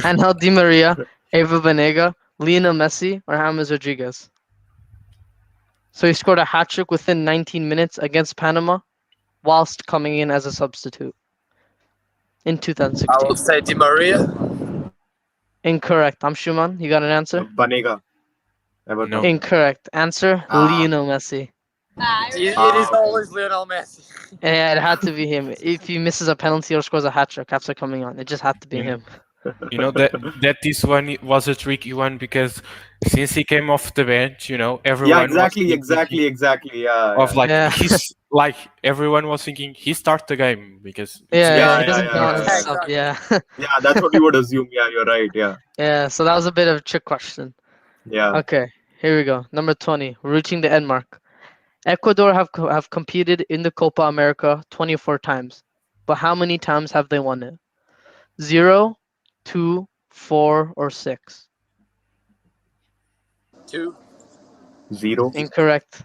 Angel Di Maria, Eva Banega, Lionel Messi, or James Rodriguez? So he scored a hat trick within 19 minutes against Panama whilst coming in as a substitute in I would 2016. say Di Maria. Incorrect. I'm Schumann. You got an answer? Banega. No. Everton. Incorrect. Answer Ah. Lionel Messi. It is Ah, okay. always Lionel Messi. Yeah, it had to be him. If he misses a penalty or scores a hat trick after coming on, it just had to be You know, him. you know that this one was a tricky one because since he came off the bench, Yeah, everyone was exactly, thinking exactly, exactly. Yeah, of yeah, like Yeah, everyone was thinking he start the game because it's yeah, yeah. yeah, He Messi. yeah, doesn't yeah, count yeah, as a yeah. sub. Exactly. Yeah, Yeah, that's what we would assume. Yeah, you're right. Yeah, yeah. So that was a bit of a trick question. yeah. Okay, here we go. Number 20. We're reaching the end mark. Ecuador have competed in the Copa America 24 times, but how many times have they won it? 0, 2, 4, or 6? 2. 0. Incorrect.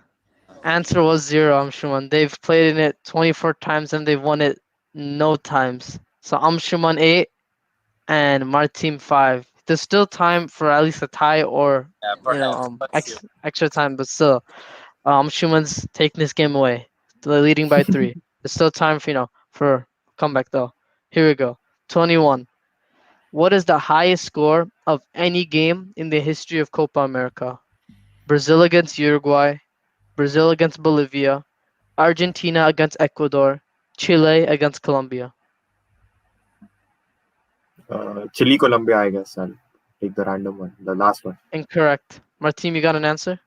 Answer was 0, Amshuman. They've played in it 24 times and they've won it no times. So Amshuman 8 and Martin 5. There's still time for at least a tie or Yeah, perhaps, but still. extra time, but still. Schumann's taking this game away. They're leading by 3. There's still time for for comeback though. Here we go. 21. What is the highest score of any game in the history of Copa America? Brazil against Uruguay, Brazil against Bolivia, Argentina against Ecuador, Chile against Colombia. Chile, Colombia, I guess. I'll take the random one, the last one. Incorrect. Martin, you got an answer?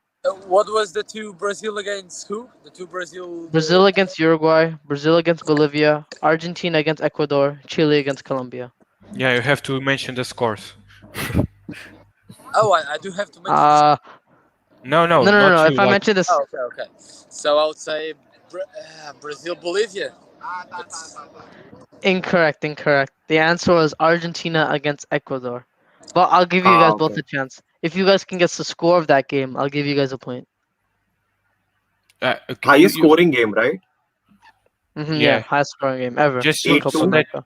What was the two Brazil against who? The two Brazil. Brazil against Uruguay, Brazil against Bolivia, Argentina against Ecuador, Chile against Colombia. Yeah, you have to mention the scores. Oh, I do have to mention. Uh, No, no, no, not no. you. If I Like, mention this, Oh, okay. So I would say Brazil, Bolivia. It's, incorrect. The answer was Argentina against Ecuador. But I'll give you guys both Okay. a chance. If you guys can guess the score of that game, I'll give you guys a point. okay, Highest scoring game, right? Yeah, Yeah. highest scoring game ever Just in Eight Copa two. America.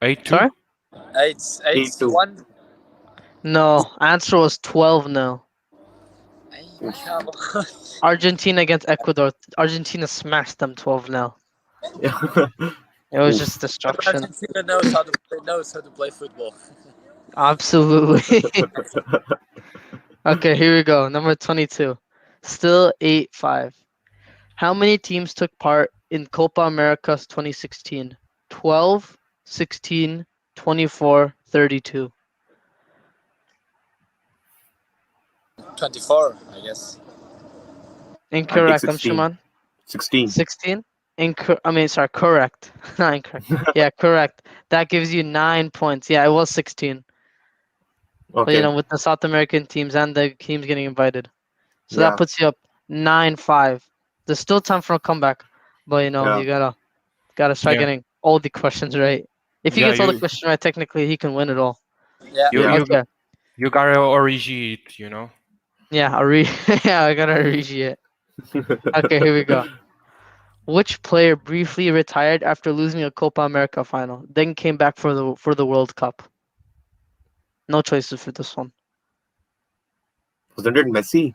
8-2. Sorry? it's 8-2. 1. No, answer was 12-0. Come on. Argentina against Ecuador. Argentina smashed them 12-0. Yeah. It was Oof. just destruction. Argentina knows how to play football. Absolutely. Okay, here we go. Number 22. Still 8-5. How many teams took part in Copa America 2016? 12, 16, 24, 32. 24, I guess. I'll take Incorrect, 16. Shuman. 16. 16? Correct. Not incorrect. Yeah, correct. That gives you 9 points. Yeah, it was 16. But Okay. with the South American teams and the teams getting invited. So that Yeah. puts you up 9-5. There's still time for a comeback, but Yeah. you gotta start Yeah. getting all the questions right. If he Yeah, gets all the questions right, technically he can win it all. Yeah. you Yeah. you Okay. you gotta originate, you know. Yeah, yeah, I gotta read it. Okay, here we go. Which player briefly retired after losing a Copa America final, then came back for the World Cup? No choices for this one. Wasn't it Messi?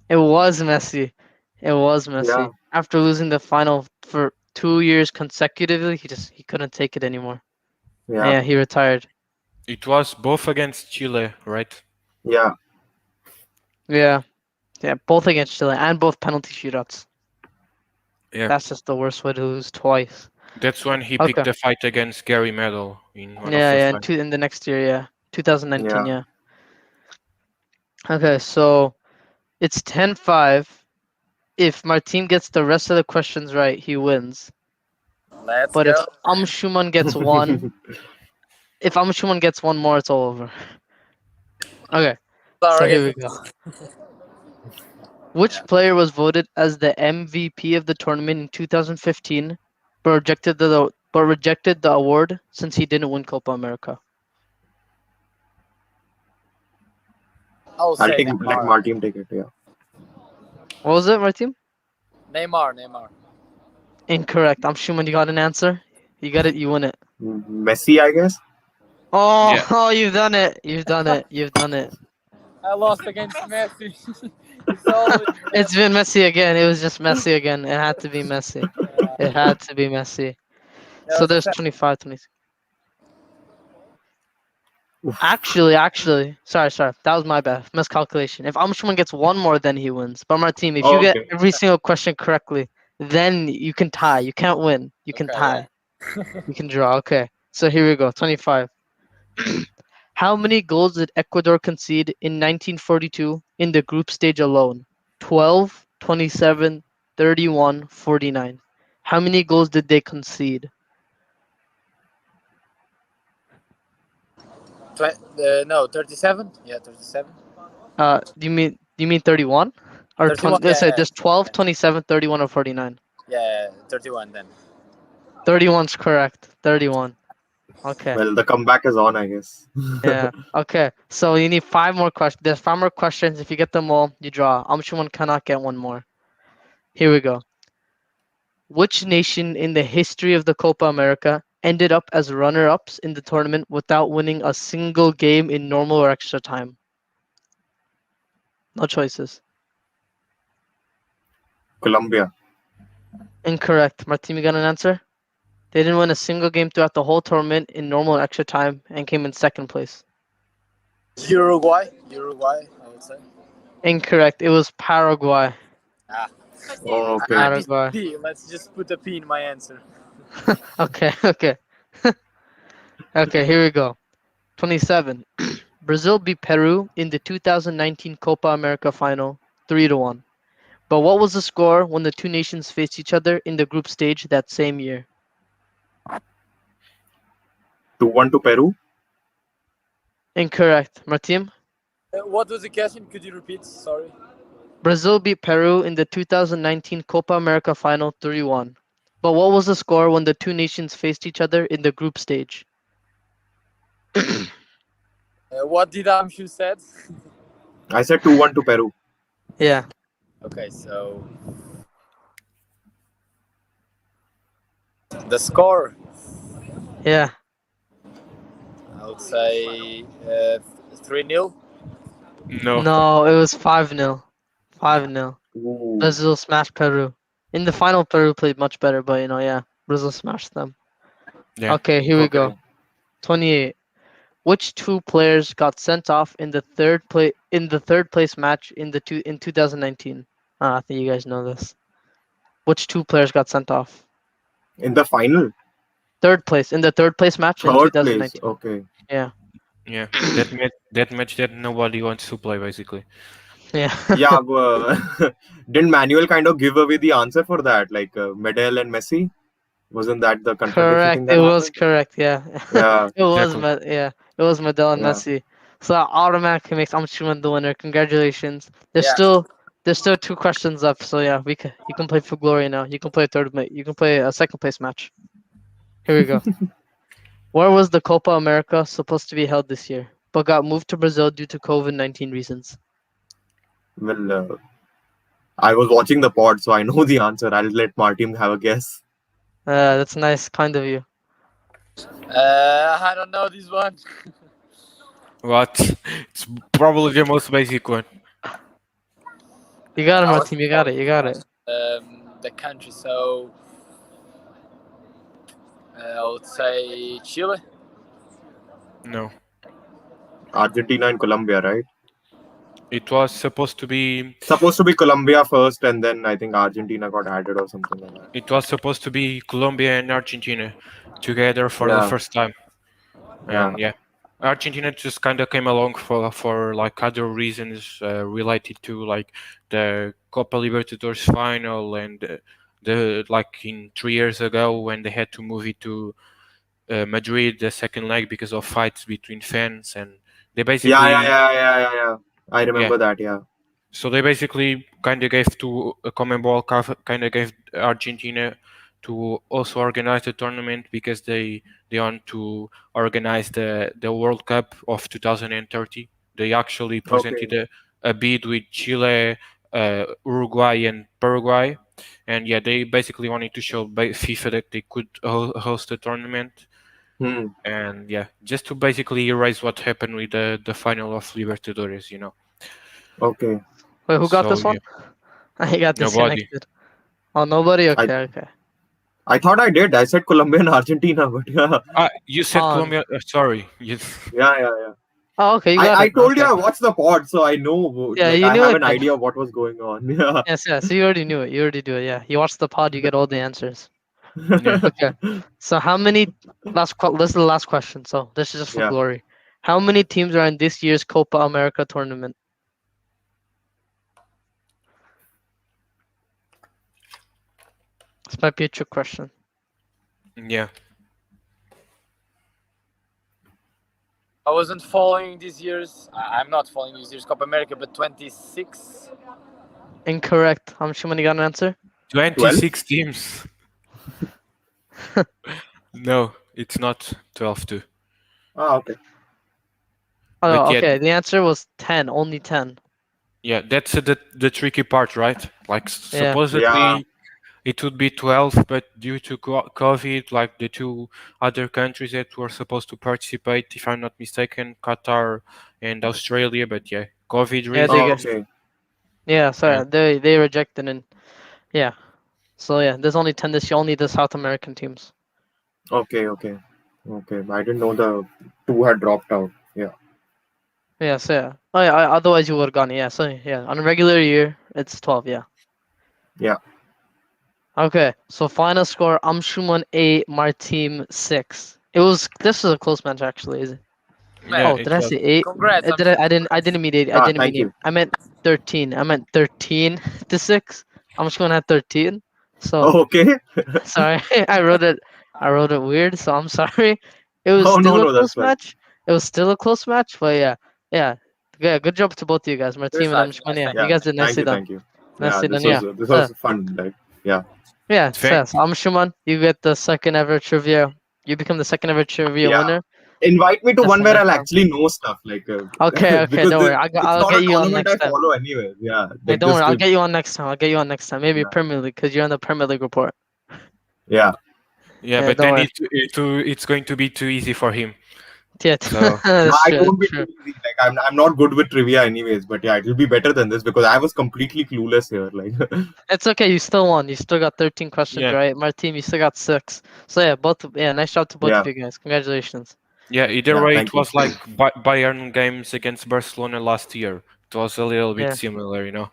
It was Messi. It was Messi. Yeah. After losing the final for 2 years consecutively, he couldn't take it anymore. Yeah. Yeah, he retired. It was both against Chile, right? Yeah. Yeah, both against Chile and both penalty shootouts. Yeah. That's just the worst way to lose twice. That's when he Okay. picked the fight against Gary Medel in one of the Yeah, fights. in the next year, yeah, 2019, Yeah. yeah. Okay, so it's 10-5. If Martin gets the rest of the questions right, he wins. Let's But go. if Schumann gets one, if Schumann gets one more, it's all over. Okay, so Sorry. here we go. Which player was voted as the MVP of the tournament in 2015, but rejected the award since he didn't win Copa America? I'll I'll say take let Neymar. Martin take it. Yeah. What was it, Martin? Neymar. Incorrect. Schumann, you got an answer? You got it. You win it. Messi, I guess. Oh, Yeah. oh, you've done it. You've done it. I lost against Messi. It's always It's been Messi again. It was just Messi again. It had to be Messi. It had to be Messi. So there's 25, 26. Oof. Actually, sorry. That was my bad. Miscalculation. If Schumann gets one more, then he wins. But Martin, if Oh, you get okay. every single question correctly, then you can tie. You can't win. You can Okay, tie. You can draw. Okay. So here we go. 25. How many goals did Ecuador concede in 1942 in the group stage alone? 12, 27, 31, 49. How many goals did they concede? no, 37. Yeah, 37. Do you mean 31 or 31. 20? Let's say Yeah, there's 12, 27, 31, or 49. yeah, 31 then. 31's correct. 31. Okay. Well, the comeback is on, I guess. Yeah. Okay. So you need 5 more questions. There's 5 more questions. If you get them all, you draw. Sure cannot get one more. Here we go. Which nation in the history of the Copa America ended up as runner-ups in the tournament without winning a single game in normal or extra time? No choices. Colombia. Incorrect. Martin, you got an answer? They didn't win a single game throughout the whole tournament in normal extra time and came in second place. Uruguay, I would say. Incorrect. It was Paraguay. Ah, Oh, I okay. missed Paraguay. P. Let's just put a P in my answer. Okay, okay. Okay, here we go. 27. Brazil beat Peru in the 2019 Copa America final 3-1. But what was the score when the two nations faced each other in the group stage that same year? 2-1 to Peru. Incorrect. Martim? What was the question? Could you repeat? Sorry. Brazil beat Peru in the 2019 Copa America final 3-1. But what was the score when the two nations faced each other in the group stage? What did Amshu said? I said 2-1 to Peru. Yeah. Okay, so the score, Yeah. I would say 3-0. No. No, it was 5-0. 5-0. Ooh. Brazil smashed Peru. In the final, Peru played much better, but yeah, Brazil smashed them. Yeah. Okay, here we Okay. go. 28. Which two players got sent off in the third place match in 2019? I think you guys know this. Which two players got sent off? In the final, Third place in the third place match in third place. 2019. Okay. Yeah. Yeah. That match that nobody wants to play basically. Yeah. Yeah, didn't Manuel kind of give away the answer for that? Like Medel and Messi? Wasn't that the contradiction Correct. thing It that was happened? correct. Yeah. Yeah. It was Exactly. It was Medel and Yeah. Messi. So that automatically makes Amsterdam the winner. Congratulations. Yeah. There's still two questions left. So yeah, you can play for glory now. You can play you can play a second place match. Here we go. Where was the Copa America supposed to be held this year, but got moved to Brazil due to COVID-19 reasons? Well, I was watching the pod, so I know the answer. I'll let Martin have a guess. That's nice, kind of you. I don't know this one. What? It's probably the most basic one. You got it, I my was team. You got it. You got it. the country, so I would say Chile. No. Argentina and Colombia, right? It was supposed to be Supposed to be Colombia first, and then I think Argentina got added or something like that. it was supposed to be Colombia and Argentina together for the Yeah. first time. Yeah. And yeah. Argentina just kind of came along for like other reasons related to like the Copa Libertadores final and the like in 3 years ago when they had to move it to Madrid the second leg because of fights between fans and they Yeah, basically I yeah. remember that, yeah. So they basically kind of gave to Conmebol kind of gave Argentina to also organize the tournament because they want to organize the World Cup of 2030. They actually presented Okay. a bid with Chile, Uruguay, and Paraguay, and yeah, they basically wanted to show FIFA that they could host a tournament, Hmm. and yeah, just to basically erase what happened with the final of Libertadores, you know. Okay. Wait, who got So this one? yeah, I got nobody. disconnected. Oh, nobody. I Okay, okay. I thought I did. I said Colombia and Argentina, but yeah. You said Um. Colombia. Sorry. You, Yeah. Oh, okay. You got I it. told you Okay. I watched the pod, so I know, Yeah, like, you I knew have it an then. idea of what was going on. Yeah. Yes, yes. So you already knew it. You already do it. Yeah. You watch the pod, you get all the answers. yeah. Okay. So how many this is the last question. So this is just for Yeah. glory. How many teams are in this year's Copa America tournament? This might be a trick question. Yeah. I wasn't following this year's. I'm not following this year's Copa America, but 26. Incorrect. How many got an answer? 26 teams. No, it's not 12 too. Ah, okay. Oh, But yeah, okay. The answer was 10. Only 10. yeah, that's the tricky part, right? Like Yeah. supposedly Yeah. it would be 12, but due to COVID, like the two other countries that were supposed to participate, if I'm not mistaken, Qatar and Australia, but yeah, COVID Yeah, they Oh, reasons. get. okay. Yeah, sorry. And They rejected and Yeah. So yeah, there's only 10 this year. Only the South American teams. Okay. I didn't know the two had dropped out. Yeah. Yeah. So yeah. Oh yeah. Otherwise you would have gone. Yeah. So yeah. On a regular year, it's 12. Yeah. Yeah. Okay. So final score: Amshuman 8, Martim 6. This was a close match actually. Is it? Yeah, Oh, it did I was. say 8? Congrats, Did I? Amshul, I congrats. didn't mean 8. I Ah, didn't mean thank 8. you. I meant 13. I meant 13 to 6. Amshuman had 13. So Oh, okay. sorry, I wrote it weird, so I'm sorry. It was Oh no, still a no, that's close fine. match. It was still a close match, but yeah. Yeah, good job to both of you guys, my team and Nice, Amshman. nice. Yeah, Thank you Yeah. guys did Thank nicely you. done. Thank you. Yeah. Nicely done, yeah. This So was fun. Like yeah. yeah, Thank, so Amshman, you get the second ever trivia. You become the second ever trivia Yeah. winner. Invite me to That's one a where nice I'll job. actually know stuff like Okay, because don't worry. it's I'll not get a you on tournament next I time. follow anyways. Yeah. Hey, Like don't worry. just I'll get you on next time. I'll get you on next time. Maybe yeah. Premier League because you're on the Premier League report. Yeah. yeah, Yeah, but don't then worry. it's going to be too easy for him. Yeah, So that's I true. don't That's be true. too easy. Like I'm not good with trivia anyways, but yeah, it'll be better than this because I was completely clueless here. Like It's okay. You still won. You still got 13 questions yeah, right. Martin, you still got 6. So yeah, nice job to both of yeah, you guys. Congratulations. yeah. Either yeah. way, it Thank you. was like Bayern games against Barcelona last year. It was a little bit Yeah. similar, you know.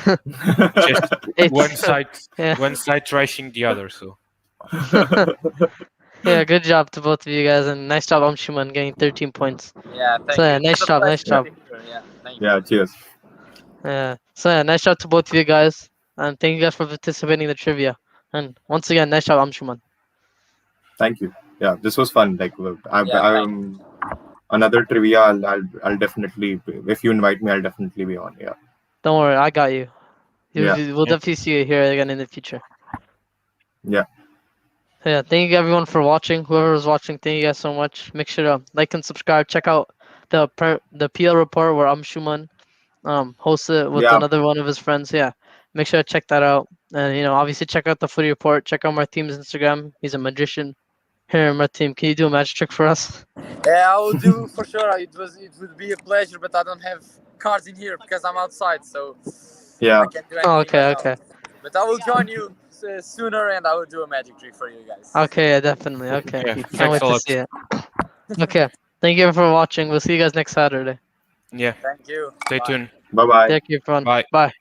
Just It's yeah. one side trashing the other. So Yeah, good job to both of you guys and nice job Amshuman getting 13 points. Yeah, So thank you. yeah, It was nice a job, nice pleasure yeah, job. to be here. Yeah, thank you. yeah. Cheers. Yeah. So yeah, nice job to both of you guys. And thank you guys for participating in the trivia. And once again, nice job Amshuman. Thank you. Yeah, this was fun. Like Yeah, thank you. I'm another trivia. I'll definitely if you invite me, I'll definitely be on. Yeah, Don't worry, I got you. yeah, We'll yeah, definitely see you here again in the future. yeah, Yeah, thank you everyone for watching. Whoever was watching, thank you guys so much. Make sure to like and subscribe. Check out the PL report where Amshuman hosts it with yeah, another one of his friends. Yeah, make sure to check that out. And obviously check out the footy report. Check out Martim's Instagram. He's a magician. Here, Martim, can you do a magic trick for us? Yeah, I will do for sure. It would be a pleasure, but I don't have cards in here because I'm outside, so yeah. I can't do Oh, anything okay, right now. okay, But I will join you sooner, and I will do a magic trick for you guys. okay, yeah, definitely. Okay, yeah. can't Thanks wait a to lot. see it. Okay, thank you for watching. We'll see you guys next Saturday. Yeah, Thank you. stay Bye. tuned. Bye bye. Thank you, everyone. Bye. Bye.